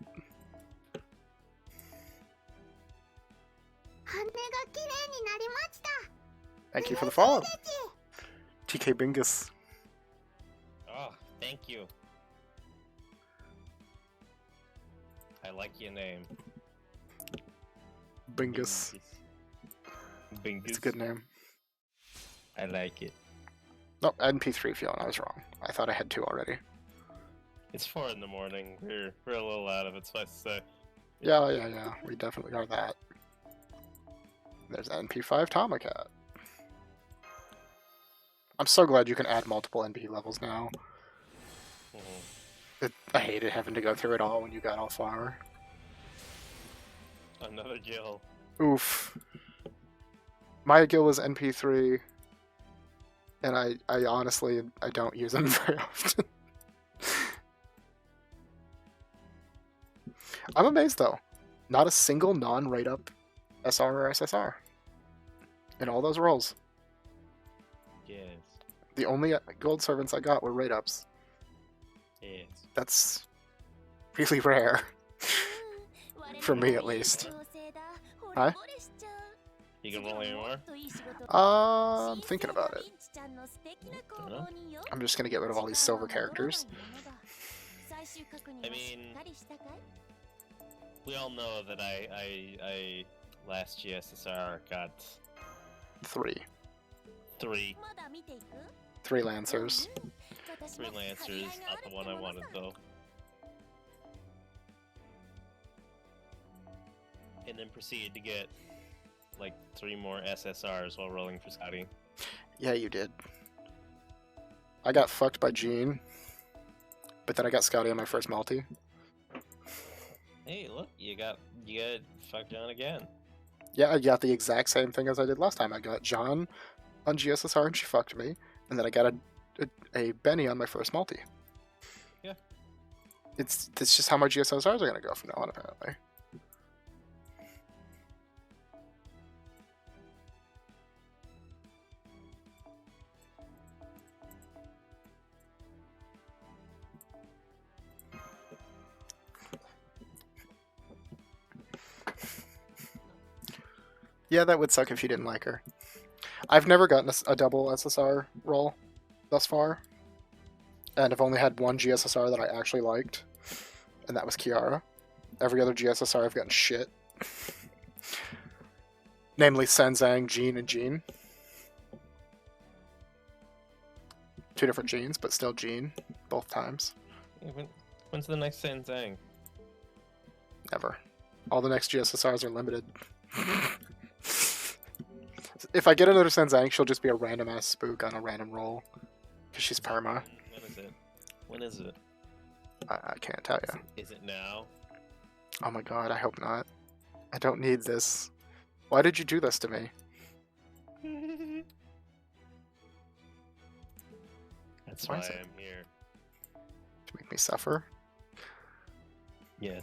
Thank you for the follow. TK Bingus. Oh, thank you. I like your name. Bingus. Bingus. It's a good name. I like it. No, NP3 Fionn, I was wrong. I thought I had 2 already. It's 4 in the morning. We're a little out of it, so I say. Yeah. We definitely are that. There's NP5 Tomacat. I'm so glad you can add multiple NP levels now. I hated having to go through it all when you got all far. Another Gil. Oof. My Gil is NP3, and I honestly, I don't use them very often. I'm amazed though. Not a single non-rate up SR or SSR in all those rolls. Yes. The only gold servants I got were rate ups. Yes. That's really rare. For me at least. Huh? You can roll any more? I'm thinking about it. Dunno. I'm just gonna get rid of all these silver characters. I mean, we all know that I last GSSR got 3. 3 3 Lancers. 3 Lancers, not the one I wanted though. And then proceeded to get like 3 more SSRs while rolling for Scotty. Yeah, you did. I got fucked by Jean, but then I got Scotty on my first multi. Hey, look, you got fucked on again. Yeah, I got the exact same thing as I did last time. I got John on GSSR and she fucked me, and then I got a Benny on my first multi. Yeah. It's just how my GSSRs are gonna go from now on, apparently. Yeah, that would suck if you didn't like her. I've never gotten a double SSR roll thus far, and I've only had one GSSR that I actually liked, and that was Kiara. Every other GSSR I've gotten shit. Namely Senzang, Jean, and Jean. 2 different Jeans, but still Jean, both times. When's the next Senzang? Never. All the next GSSRs are limited. If I get another Senzang, she'll just be a random ass spook on a random roll. Because she's perma. When is it? When is it? I can't tell you. Is it now? Oh my god, I hope not. I don't need this. Why did you do this to me? That's Why why is it? I'm here. To make me suffer? Yeah.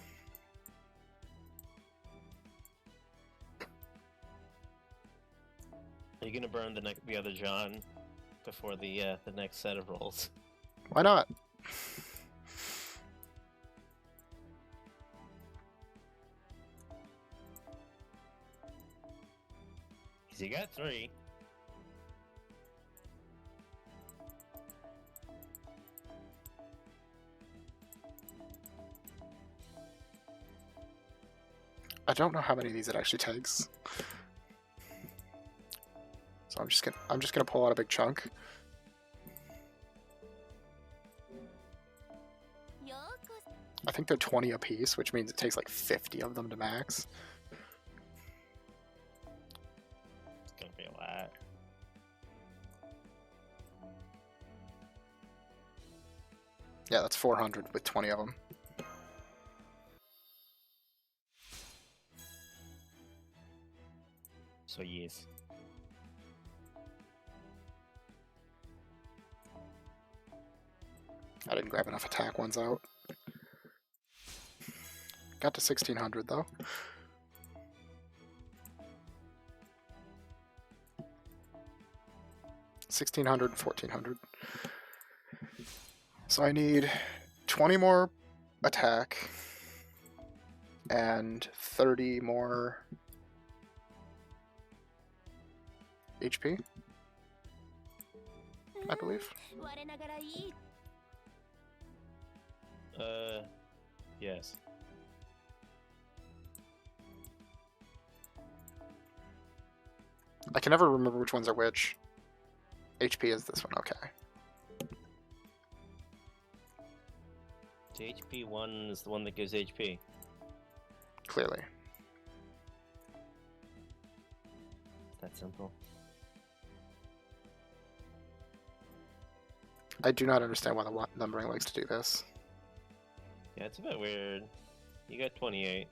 Are you gonna burn the other John before the next set of rolls? Why not? 'Cause you got 3. I don't know how many of these it actually takes. So I'm just gonna pull out a big chunk. I think they're 20 a piece, which means it takes like 50 of them to max. It's gonna be a lot. Yeah, that's 400 with 20 of them. So yes. I didn't grab enough attack ones out. Got to 1600 though. $1,600, $1,400. So I need 20 more attack and 30 more HP, I believe. Yes. I can never remember which ones are which. HP is this one, okay. The HP one is the one that gives HP. Clearly. That simple. I do not understand why the numbering likes to do this. Yeah, it's a bit weird. You got 28.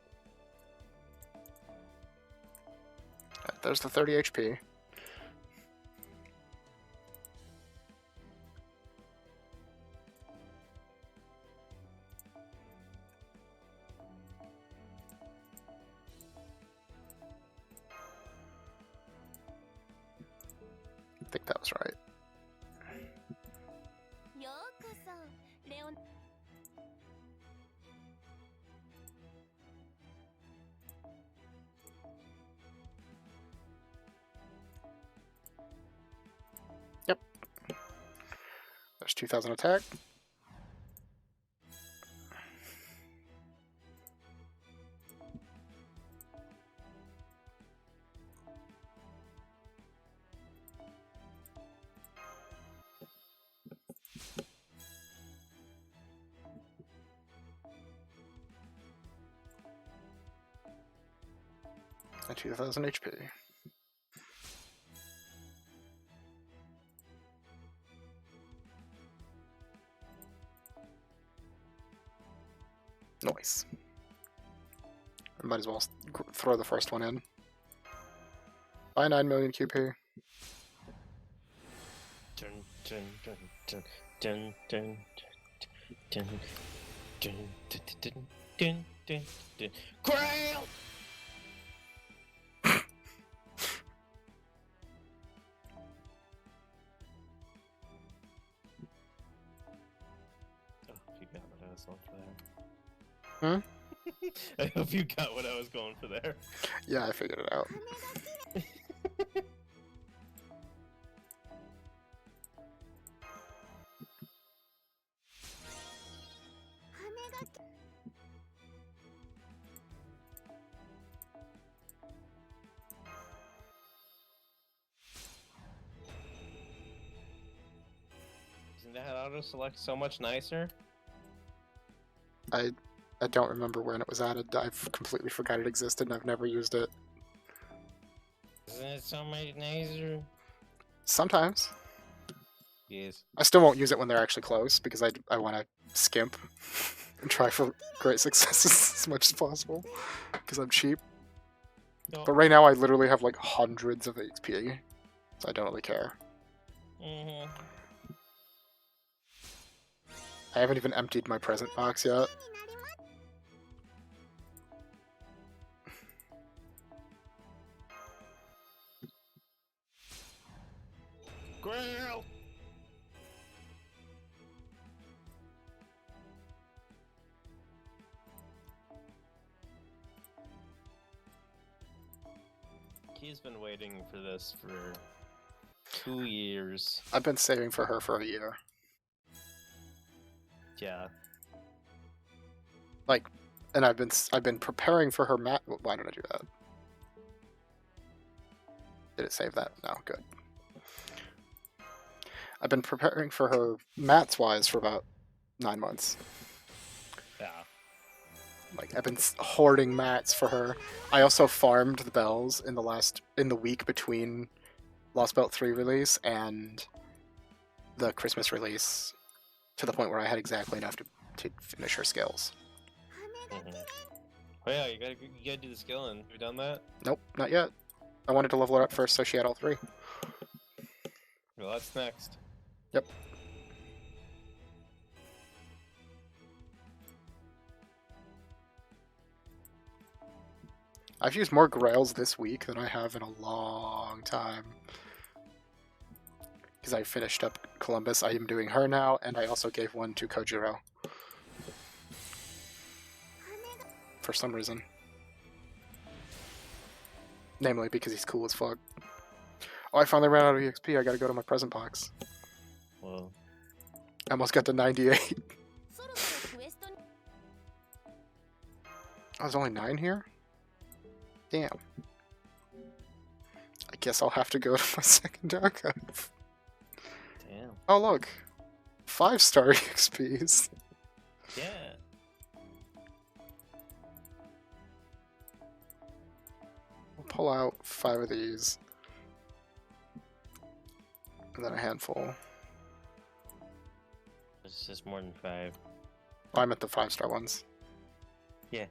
There's the 30 HP. I think that was right. Yep. There's 2,000 attack. At 2000 HP. Nice. I might as well throw the first one in. Buy 9 million QP. Dun, dun, dun, dun, dun, dun, dun, dun, dun, dun, dun, dun, dun. Grail! Hmm? I hope you got what I was going for there. Yeah, I figured it out. Isn't that auto select so much nicer? I don't remember when it was added. I've completely forgot it existed and I've never used it. Isn't it so much nicer? Sometimes. Yes. I still won't use it when they're actually close because I want to skimp and try for great successes as much as possible because I'm cheap. No. But right now I literally have like hundreds of XP, so I don't really care. Mm-hmm. I haven't even emptied my present box yet. Grail! He's been waiting for this for 2 years. I've been saving for her for a year. Yeah. Like, and I've been preparing for her mat. Why did I do that? Did it save that? No, good. I've been preparing for her mats-wise for about 9 months. Yeah. Like, I've been hoarding mats for her. I also farmed the bells in the week between Lost Belt 3 release and the Christmas release to the point where I had exactly enough to finish her skills. Mm-hmm. Oh yeah, you gotta do the skilling. Have you done that? Nope, not yet. I wanted to level her up first so she had all 3. Well, that's next. Yep. I've used more Grails this week than I have in a long time. Because I finished up Columbus, I am doing her now, and I also gave one to Kojiro. For some reason. Namely because he's cool as fuck. Oh, I finally ran out of EXP, I gotta go to my present box. Well, I almost got to 98. Oh, there's only 9 here? Damn. I guess I'll have to go to my second archive. damn. Oh, look. 5-star EXPs. Yeah. We'll pull out 5 of these. And then a handful. It's just more than 5. Oh, I meant the 5-star ones. Yeah.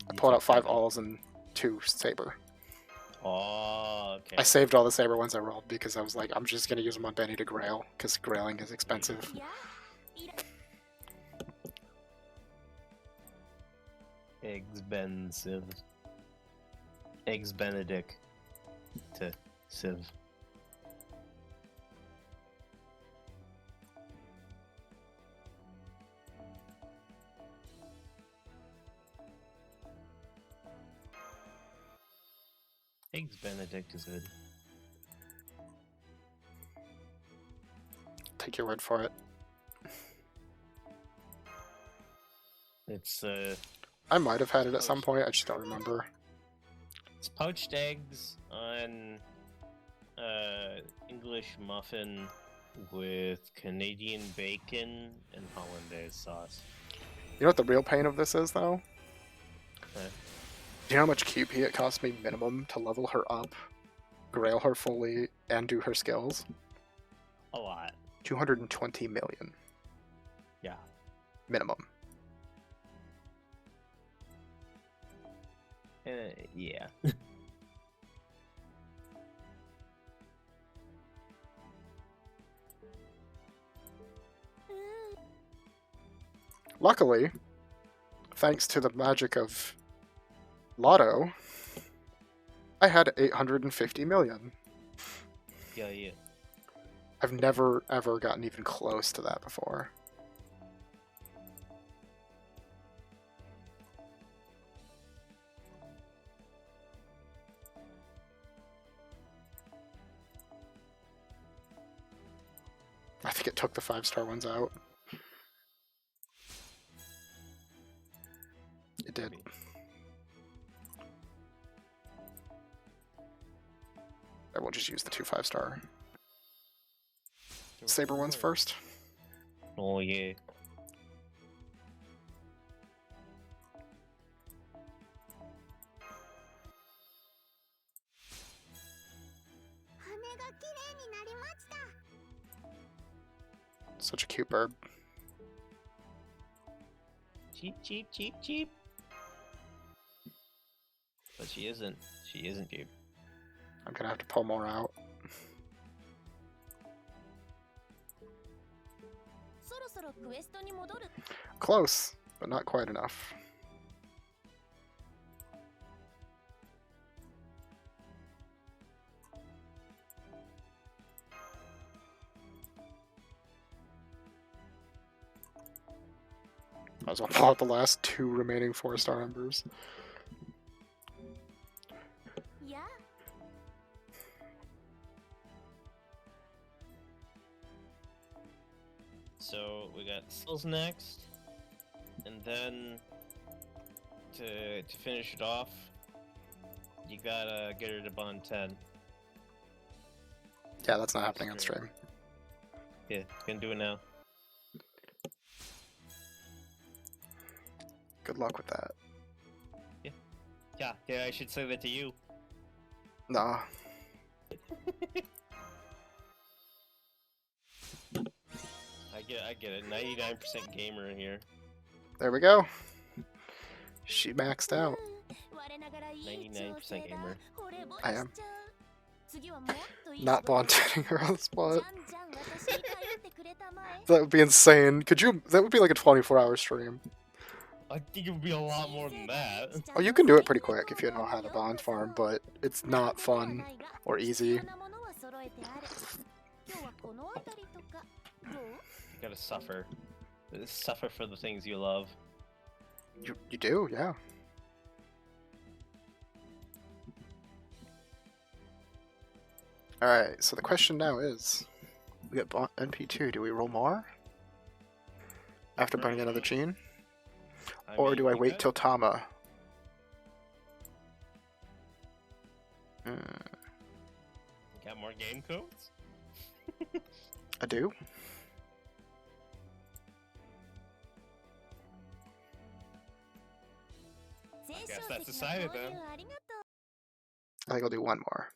I pulled out 5 alls and 2 saber. Oh, okay. I saved all the saber ones I rolled because I was like, I'm just gonna use them on Benny to grail, because grailing is expensive. Expensive. Eggs Benedict to Civ. Eggs Benedict is good. Take your word for it. It's I might have had it at some point, I just don't remember. it's poached eggs on English muffin with Canadian bacon and hollandaise sauce. You know what the real pain of this is, though? Huh? Do you know how much QP it cost me minimum to level her up, grail her fully, and do her skills? A lot. 220 million. Yeah. Minimum. Yeah. Luckily, thanks to the magic of Lotto, I had 850 million. Yeah. I've never ever gotten even close to that before. I think it took the 5-star ones out. It did. I will just use the 2 5-star saber ones first. Oh yeah. Such a cute bird. Cheap. But she isn't. She isn't cheap. I'm gonna have to pull more out. Close, but not quite enough. Might as well pull out the last 2 remaining 4-star embers. Yeah. So we got skills next, and then to finish it off, you gotta get her to bond 10. Yeah, that's not happening on stream. Yeah, gonna do it now. Good luck with that. Yeah, I should say that to you. Nah. I get it. 99% gamer in here. There we go. She maxed out. 99% gamer. I am. Not bonding her on the spot. That would be insane. Could you? That would be like a 24-hour stream. I think it would be a lot more than that. Oh, you can do it pretty quick if you know how to bond farm, but it's not fun or easy. You gotta suffer. Suffer for the things you love. You do, yeah. Alright, so the question now is, we get NP2, do we roll more? After burning another gene? Or do I wait till Tama? Got more game codes? I do. Guess that's decided then. I think I'll do one more.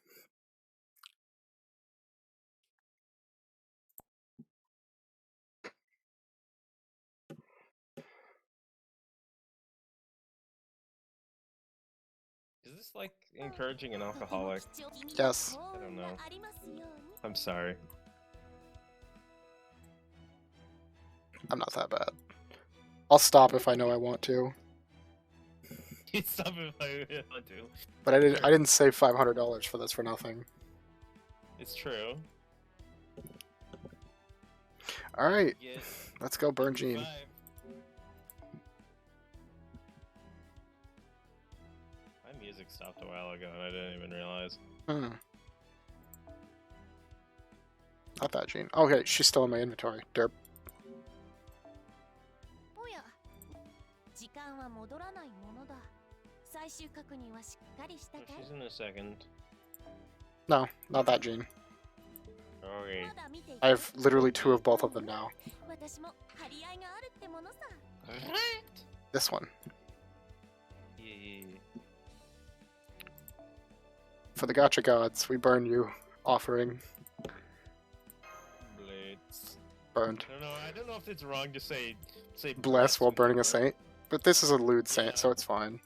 Is this like encouraging an alcoholic? Yes. I don't know. I'm sorry. I'm not that bad. I'll stop if I know I want to. Stop if I want to. But I didn't save $500 for this for nothing. It's true. Alright, Get let's go burn Gene. 5. My music stopped a while ago and I didn't even realize. Not that Gene. Okay, she's still in my inventory. Derp. She's in a second. No, not that Gene. Okay. I have literally 2 of both of them now. This one. Yeah. For the gotcha gods, we burn you. Offering Blades. burned. I don't know if it's wrong to say Bless while burning a saint. saint. But this is a lewd saint, Yeah. so it's fine.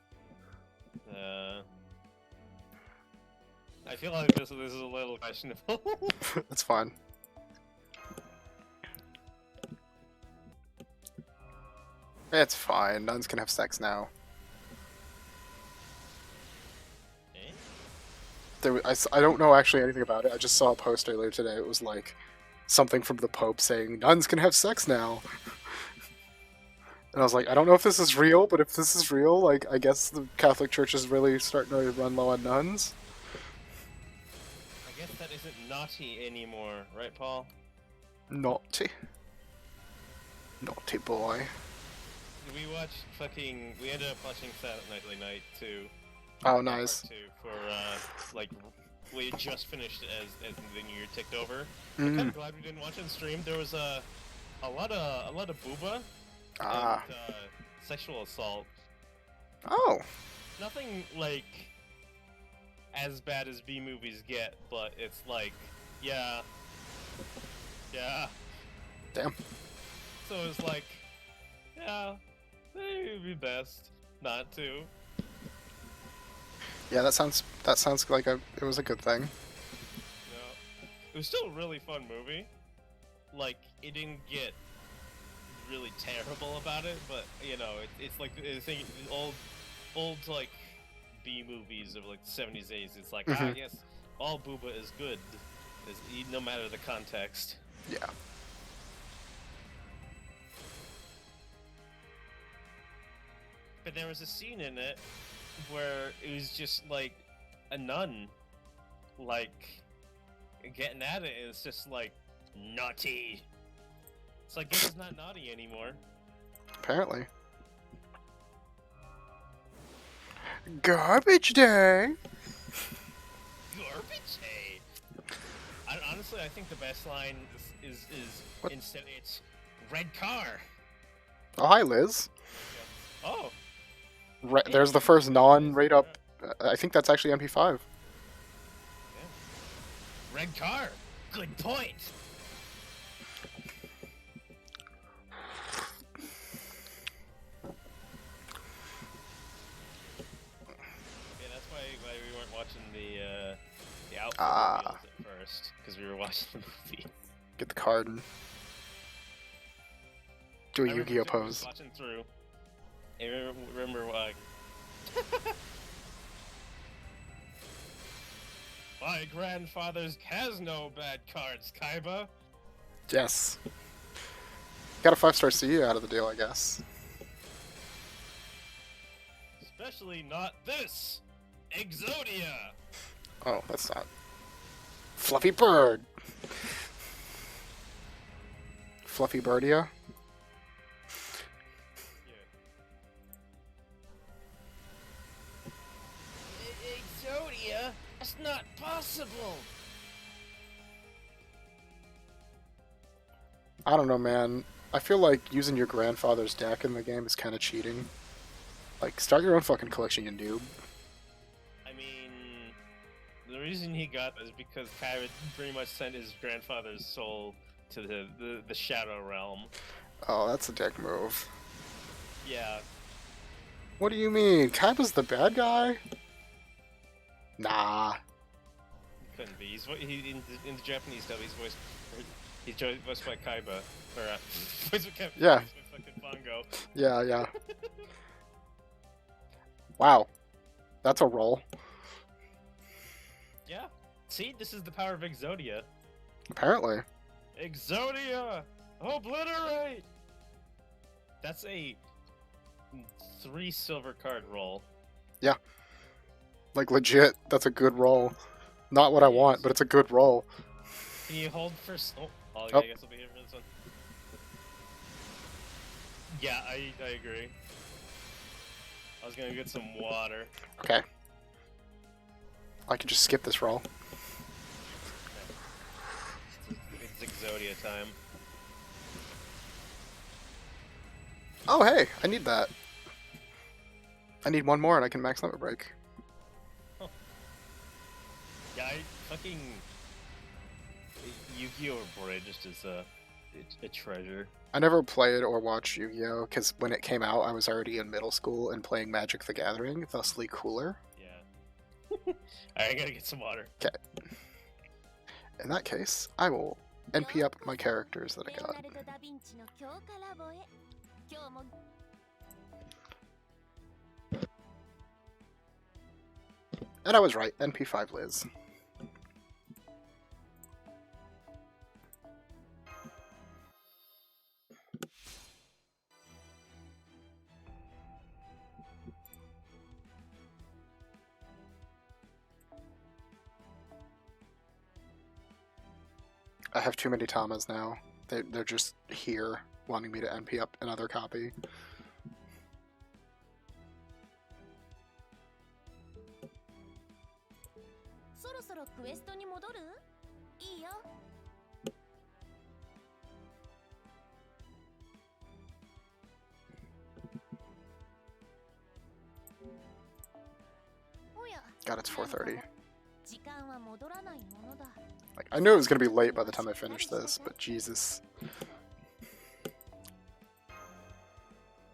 I feel like this is a little questionable. It's fine. It's fine. Nuns can have sex now. Eh? I don't know actually anything about it. I just saw a post earlier today. It was like something from the Pope saying nuns can have sex now. And I was like, I don't know if this is real, but if this is real, like, I guess the Catholic Church is really starting to run low on nuns. I guess that isn't naughty anymore, right, Paul? Naughty. Naughty boy. We ended up watching Saturday Night 2. Oh, nice. Part 2 for, we had just finished as the new year ticked over. Mm. I'm kind of glad we didn't watch it on stream. There was a lot of booba Ah. and sexual assault. Oh. Nothing, like, as bad as B movies get, but it's like, yeah. Damn. So it's like, yeah, it would be best not to. Yeah, that sounds like it was a good thing. No. It was still a really fun movie. Like, it didn't get really terrible about it, but, you know, it's like, old, like, B movies of, like, the 70s, 80s, it's like, yes, all booba is good, no matter the context. Yeah. But there was a scene in it where it was just like a nun, like, getting at it, and it's just like, naughty. It's like, this is not naughty anymore. Apparently. Garbage day. Garbage day. Honestly, I think the best line is What? instead it's red car. Oh, hi, Liz. Oh. There's the first non-rate up. I think that's actually MP5. Yeah. Red car. Good point. Yeah, that's why we weren't watching the outfit reveals at first, because we were watching the movie. Get the card and do a I remember Yu-Gi-Oh just pose. watching through. I remember my grandfather's has no bad cards, Kaiba. Yes. Got a 5-star CU out of the deal, I guess. Especially not this, Exodia. Oh, that's not. Fluffy bird. Fluffy birdia. Exodia? That's not possible. I don't know, man. I feel like using your grandfather's deck in the game is kind of cheating. Like, start your own fucking collection, you noob. I mean, the reason he got is because Kaiba pretty much sent his grandfather's soul to the Shadow Realm. Oh, that's a dick move. Yeah. What do you mean? Kaiba's the bad guy? Nah. Couldn't be. In the Japanese dub, he's voiced by Kaiba. Or, voiced by Kaiba. Yeah. Voiced by fucking Bongo. Yeah, yeah. Wow. That's a roll. Yeah. See, this is the power of Exodia. Apparently. Exodia! Obliterate! That's a 3 silver card roll. Yeah. Like, legit, that's a good roll. Not what I want, but it's a good roll. Can you hold for... Oh, I Oh. guess I'll be here for this one. Yeah, I agree. I was gonna get some water. Okay. I can just skip this roll. It's Exodia time. Oh, hey, I need that. I need one more and I can max limit break. Huh. I fucking Yu-Gi-Oh! Abridged is a treasure. I never played or watched Yu-Gi-Oh! Because when it came out, I was already in middle school and playing Magic the Gathering, thusly cooler. Yeah. Alright, I gotta get some water. Okay. In that case, I will NP up my characters that I got. And I was right, NP5 Liz. I have too many Tamas now. They're just here, wanting me to NP up another copy. God, it's 4:30. Like, I knew it was gonna be late by the time I finished this, but Jesus.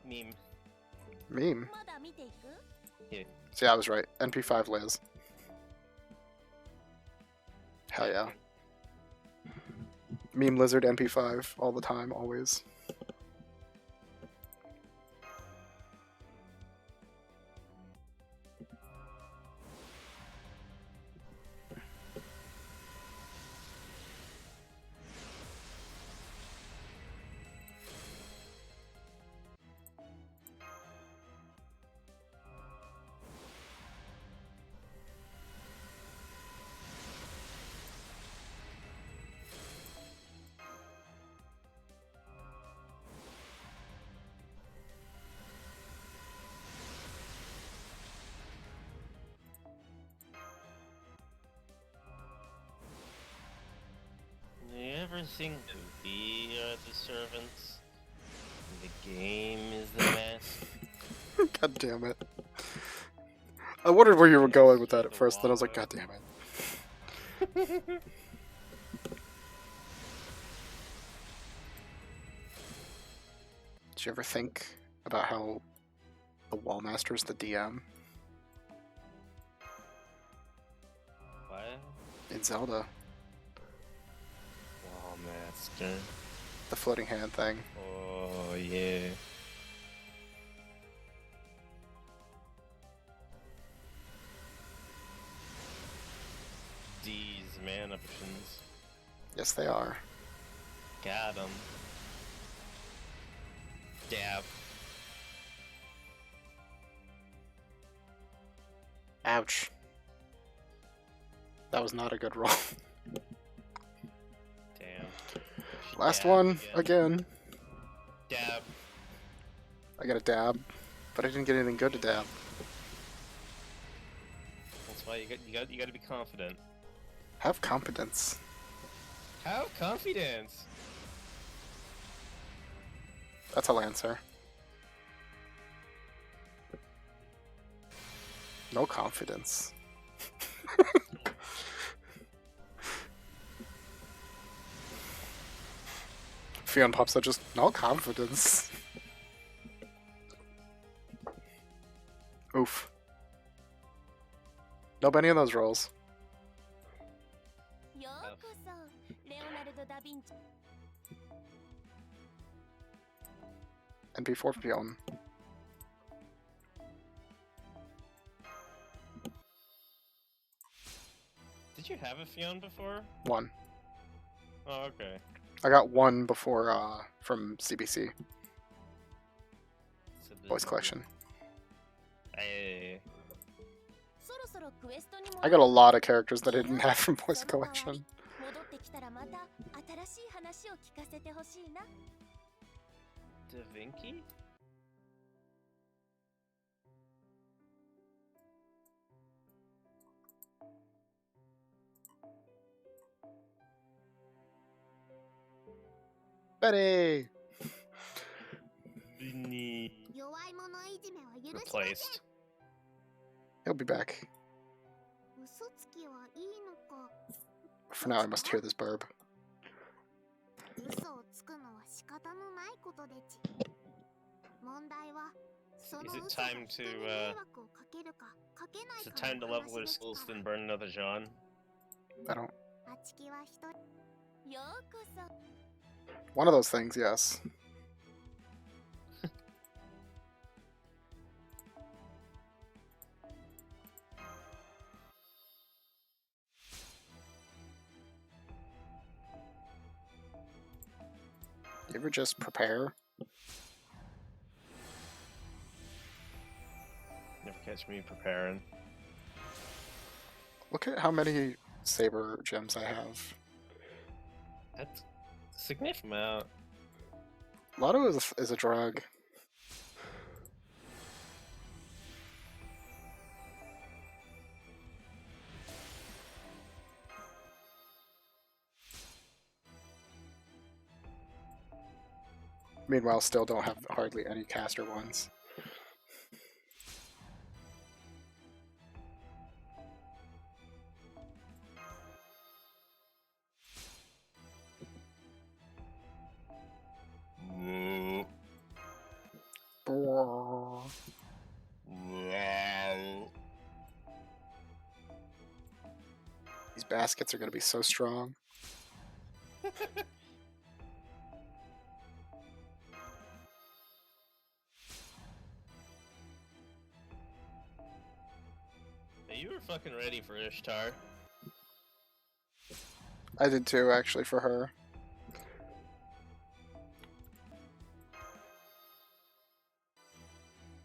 Meme. Meme. Yeah. See, I was right. NP5 Liz. Hell yeah. Meme Lizard NP5 all the time, always. Do you ever think that we are the servants? And the game is the master? God damn it. I wondered where you were going with that at first, then I was like, God damn it. Did you ever think about how the Wallmaster is the DM What? in Zelda? Wall master. The floating hand thing. Oh yeah. These mana potions. Yes, they are. Got 'em. Dab. Ouch. That was not a good roll. Damn. Last Dab one, again. Dab. I got a dab, but I didn't get anything good to dab. That's why you got to be confident. Have confidence. Have confidence. That's a Lancer. No confidence. Fion pops out just no confidence. Oof. Nope, any of those rolls. NP4 Fion. Did you have a Fionn before? One. Oh, okay. I got one before from CBC. So Voice collection. Hey. I got a lot of characters that I didn't have from voice collection. Da Vinci? Betty! Replaced. He'll be back. 嘘つきはいいのか。 For now, I must hear this burb. 嘘をつくのは仕方のないことでち。問題はその Is it 嘘が time 人 to に迷惑をかけるかかけない is it か time to の level 話 their でし skills た。 then burn another John? I don't. あちきは一人。ようこそ。 One of those things, yes. You ever just prepare? Never catch me preparing. Look at how many saber gems I have. That's a significant amount. A lot of it is a drug. Meanwhile, still don't have hardly any caster ones. Brrr. These baskets are going to be so strong. Hey, you were fucking ready for Ishtar. I did too, actually, for her.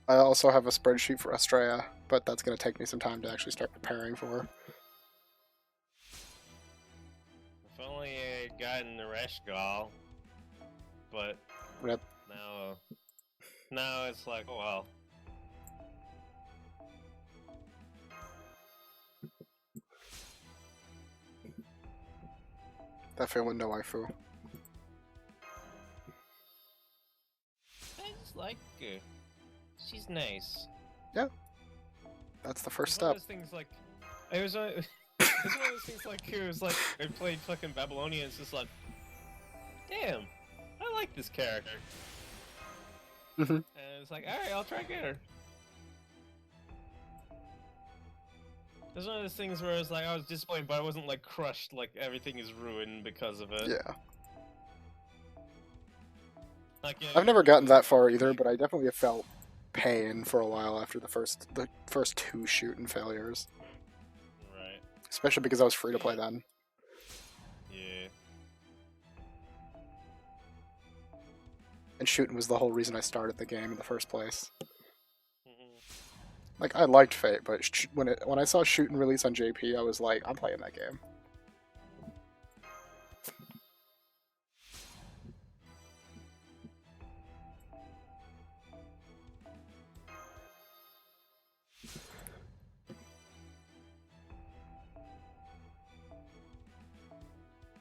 I also have a spreadsheet for Estrella, but that's going to take me some time to actually start preparing for her. If only I had gotten the Reshgal. But Rip. now it's like, oh well. Definitely no waifu. I just like her. She's nice. That's the first It's one of step. those things like, it was one of those things like, it was like, I played fucking Babylonia and it's just like, damn, I like this character. Mhm. And it's like, alright, I'll try get her. It was one of those things where it's like, I was disappointed, but I wasn't like crushed, like everything is ruined because of it. Yeah. Like, yeah, I've never gotten that far either, but I definitely have felt pain for a while after the first two shooting failures. Right. Especially because I was free to play then. Yeah. And shooting was the whole reason I started the game in the first place. Mhm. Like, I liked Fate, but when I saw shooting release on JP, I was like, I'm playing that game.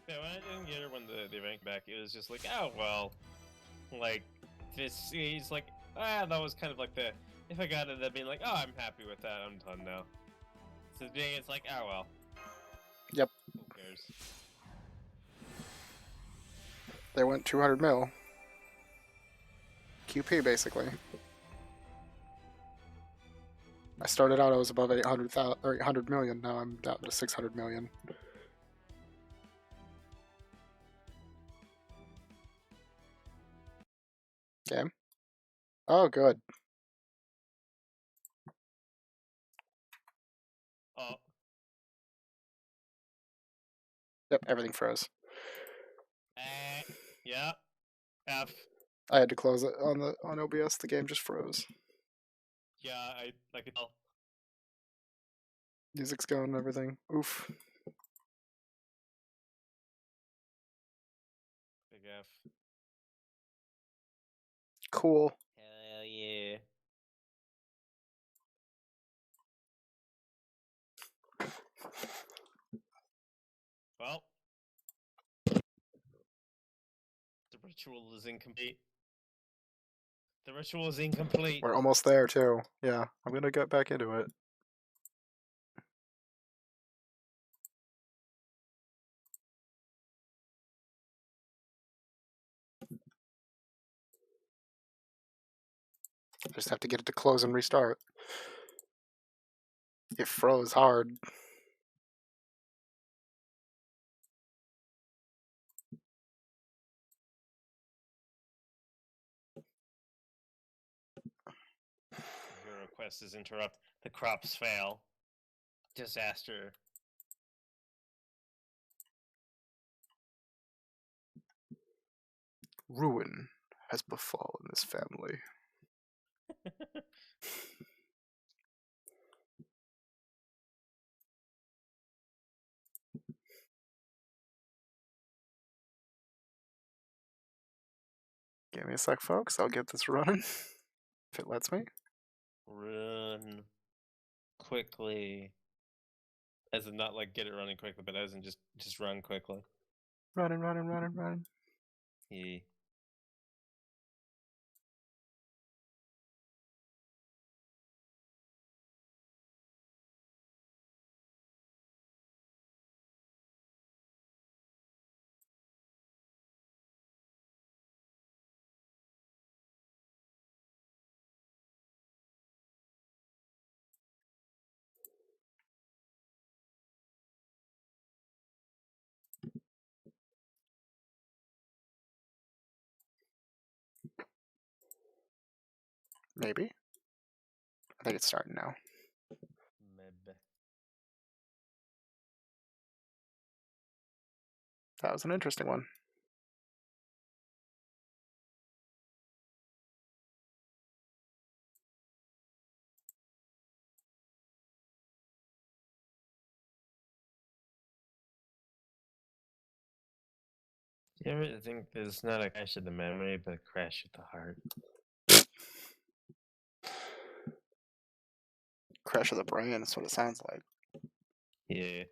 Yeah, when I didn't get her when the rank back, it was just like, oh well, like this. He's like, that was kind of like the. If I got it, I'd be like, oh, I'm happy with that. I'm done now. So today it's like, oh well. Yep. Who cares? They went 200 mil. QP, basically. I started out, I was above 800,000 or 800 million. Now I'm down to 600 million. Game. Oh, good. Oh, Yep, everything froze. yeah. F. I had to close it on OBS. The game just froze. Yeah, I could tell. Music's going and everything. Oof. Big F. Cool. Hell yeah. Well, the ritual is incomplete. The ritual is incomplete. We're almost there too. Yeah, I'm gonna get back into it. just have to get it to close and restart. It froze hard. Your request is interrupt. The crops fail. Disaster. Ruin has befallen this family. Give me a sec, folks. I'll get this running. If it lets me. Run quickly. As in not like get it running quickly, but as in just run quickly. Running. Yeah. Maybe. I think it's starting now. Maybe. That was an interesting one. Do you ever think there's not a crash of the memory, but a crash of the heart? Crash of the brain, that's what it sounds like. Yeah.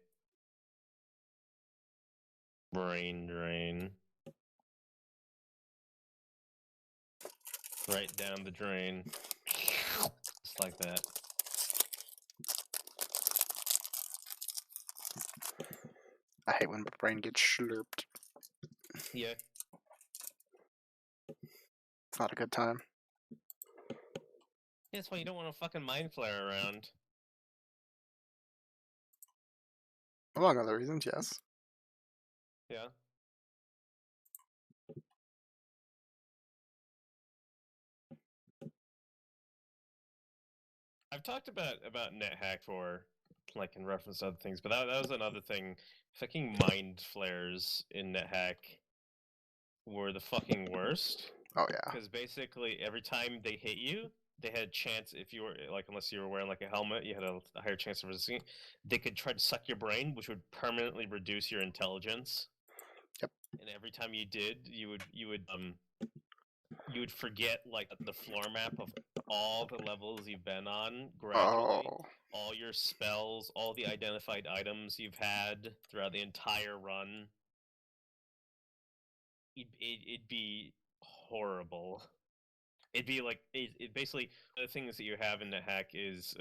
Brain drain. Right down the drain. Just like that. I hate when my brain gets slurped. Yeah. It's not a good time. Yeah, that's why you don't want a fucking mind flare around. Among other reasons, yes. Yeah. I've talked about NetHack for like in reference to other things, but that was another thing. Fucking mind flares in NetHack were the fucking worst. Oh yeah. Because basically every time they hit you, they had a chance, if you were like, unless you were wearing like a helmet, you had a higher chance of resisting. They could try to suck your brain, which would permanently reduce your intelligence. Yep. And every time you did, you would forget like the floor map of all the levels you've been on gradually, Oh. all your spells, all the identified items you've had throughout the entire run. It'd be horrible. It'd be like it basically the things that you have in the hack is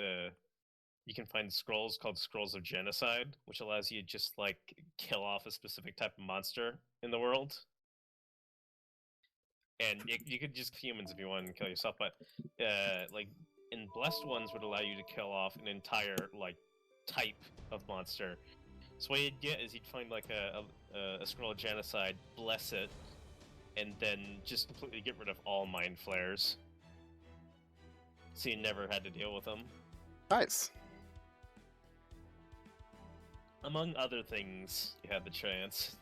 you can find scrolls called Scrolls of Genocide, which allows you to just like kill off a specific type of monster in the world. And you could just humans if you want to kill yourself, but like in blessed ones would allow you to kill off an entire like type of monster. So what you'd get is you'd find like a scroll of genocide, bless it, and then just completely get rid of all mind flares. So you never had to deal with them. Nice. Among other things, you had the chance.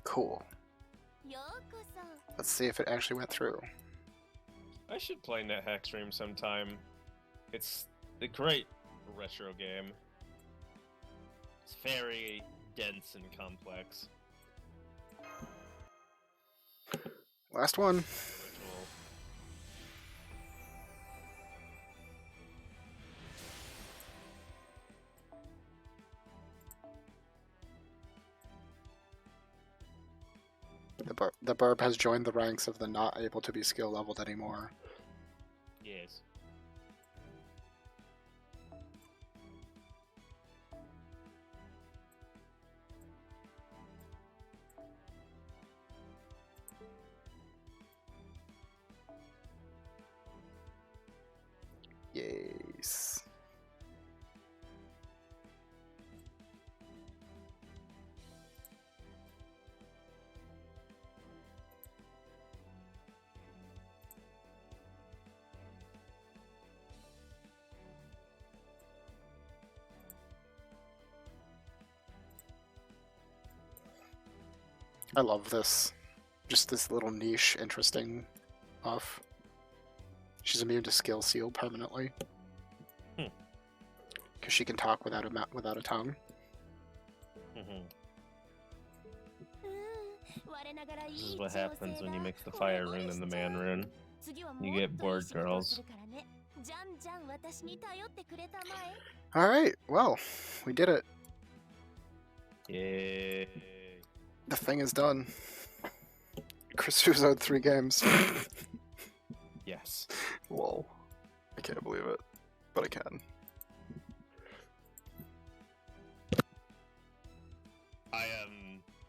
Cool. ようこそ Let's see if it actually went through. I should play NetHack Stream sometime. It's a great retro game. It's very dense and complex. Last one. Ritual. The Birb has joined the ranks of the not able to be skill leveled anymore. Yes. Yes. I love this. Just this little niche, interesting buff. She's immune to skill seal permanently. Because she can talk without a tongue. This is what happens when you mix the fire rune and the man rune. You get bored, girls. Alright, well, we did it. Yay. The thing is done. Chris owed 3 games. Yes. Lol. I can't believe it. But I can.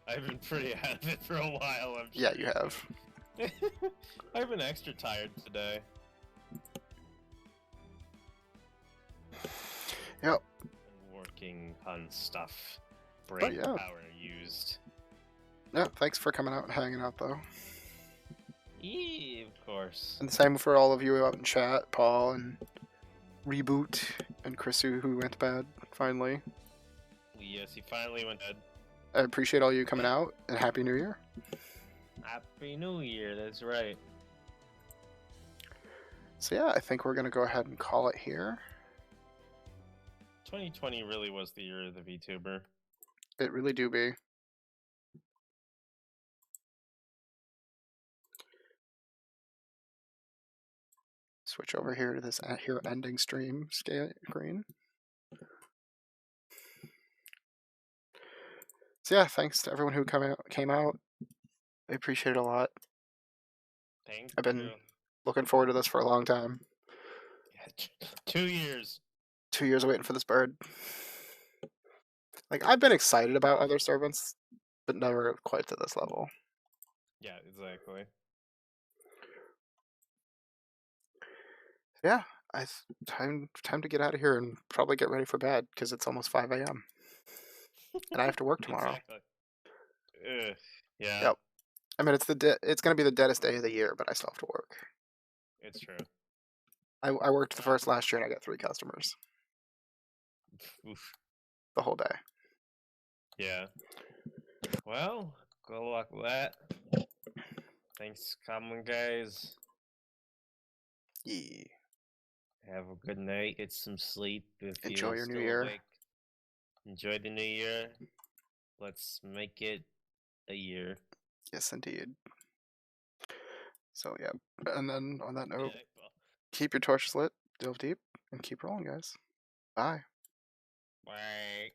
I've been pretty out of it for a while. Yeah, you have. I've been extra tired today. Yep. Working on stuff. But Brain yeah. power used. Yeah, thanks for coming out and hanging out, though. Yeah, of course. And the same for all of you out in chat, Paul and Reboot and Chrisu, who went to bed, finally. Yes, he finally went dead. I appreciate all you coming out, and Happy New Year. Happy New Year, that's right. So yeah, I think we're going to go ahead and call it here. 2020 really was the year of the VTuber. It really do be. Switch over here to this here ending stream screen. So yeah, thanks to everyone who came out. I appreciate it a lot. Thank I've been you. looking forward to this for a long time. Yeah, 2 years. 2 years waiting for this bird. Like, I've been excited about other servants, but never quite to this level. Yeah, exactly. Yeah, time to get out of here and probably get ready for bed because it's almost 5 a.m. and I have to work tomorrow. Exactly. Ugh, yeah. Yep. I mean, it's gonna be the deadest day of the year, but I still have to work. It's true. I worked the first last year and I got 3 customers Oof. the whole day. Yeah. Well, good luck with that. Thanks for coming, guys. Yeah. Have a good night. Get some sleep. If Enjoy you're your new still year. awake. Enjoy the new year. Let's make it a year. Yes, indeed. So yeah, and then on that note, Yeah, well, keep your torches lit, delve deep, and keep rolling, guys. Bye. bye.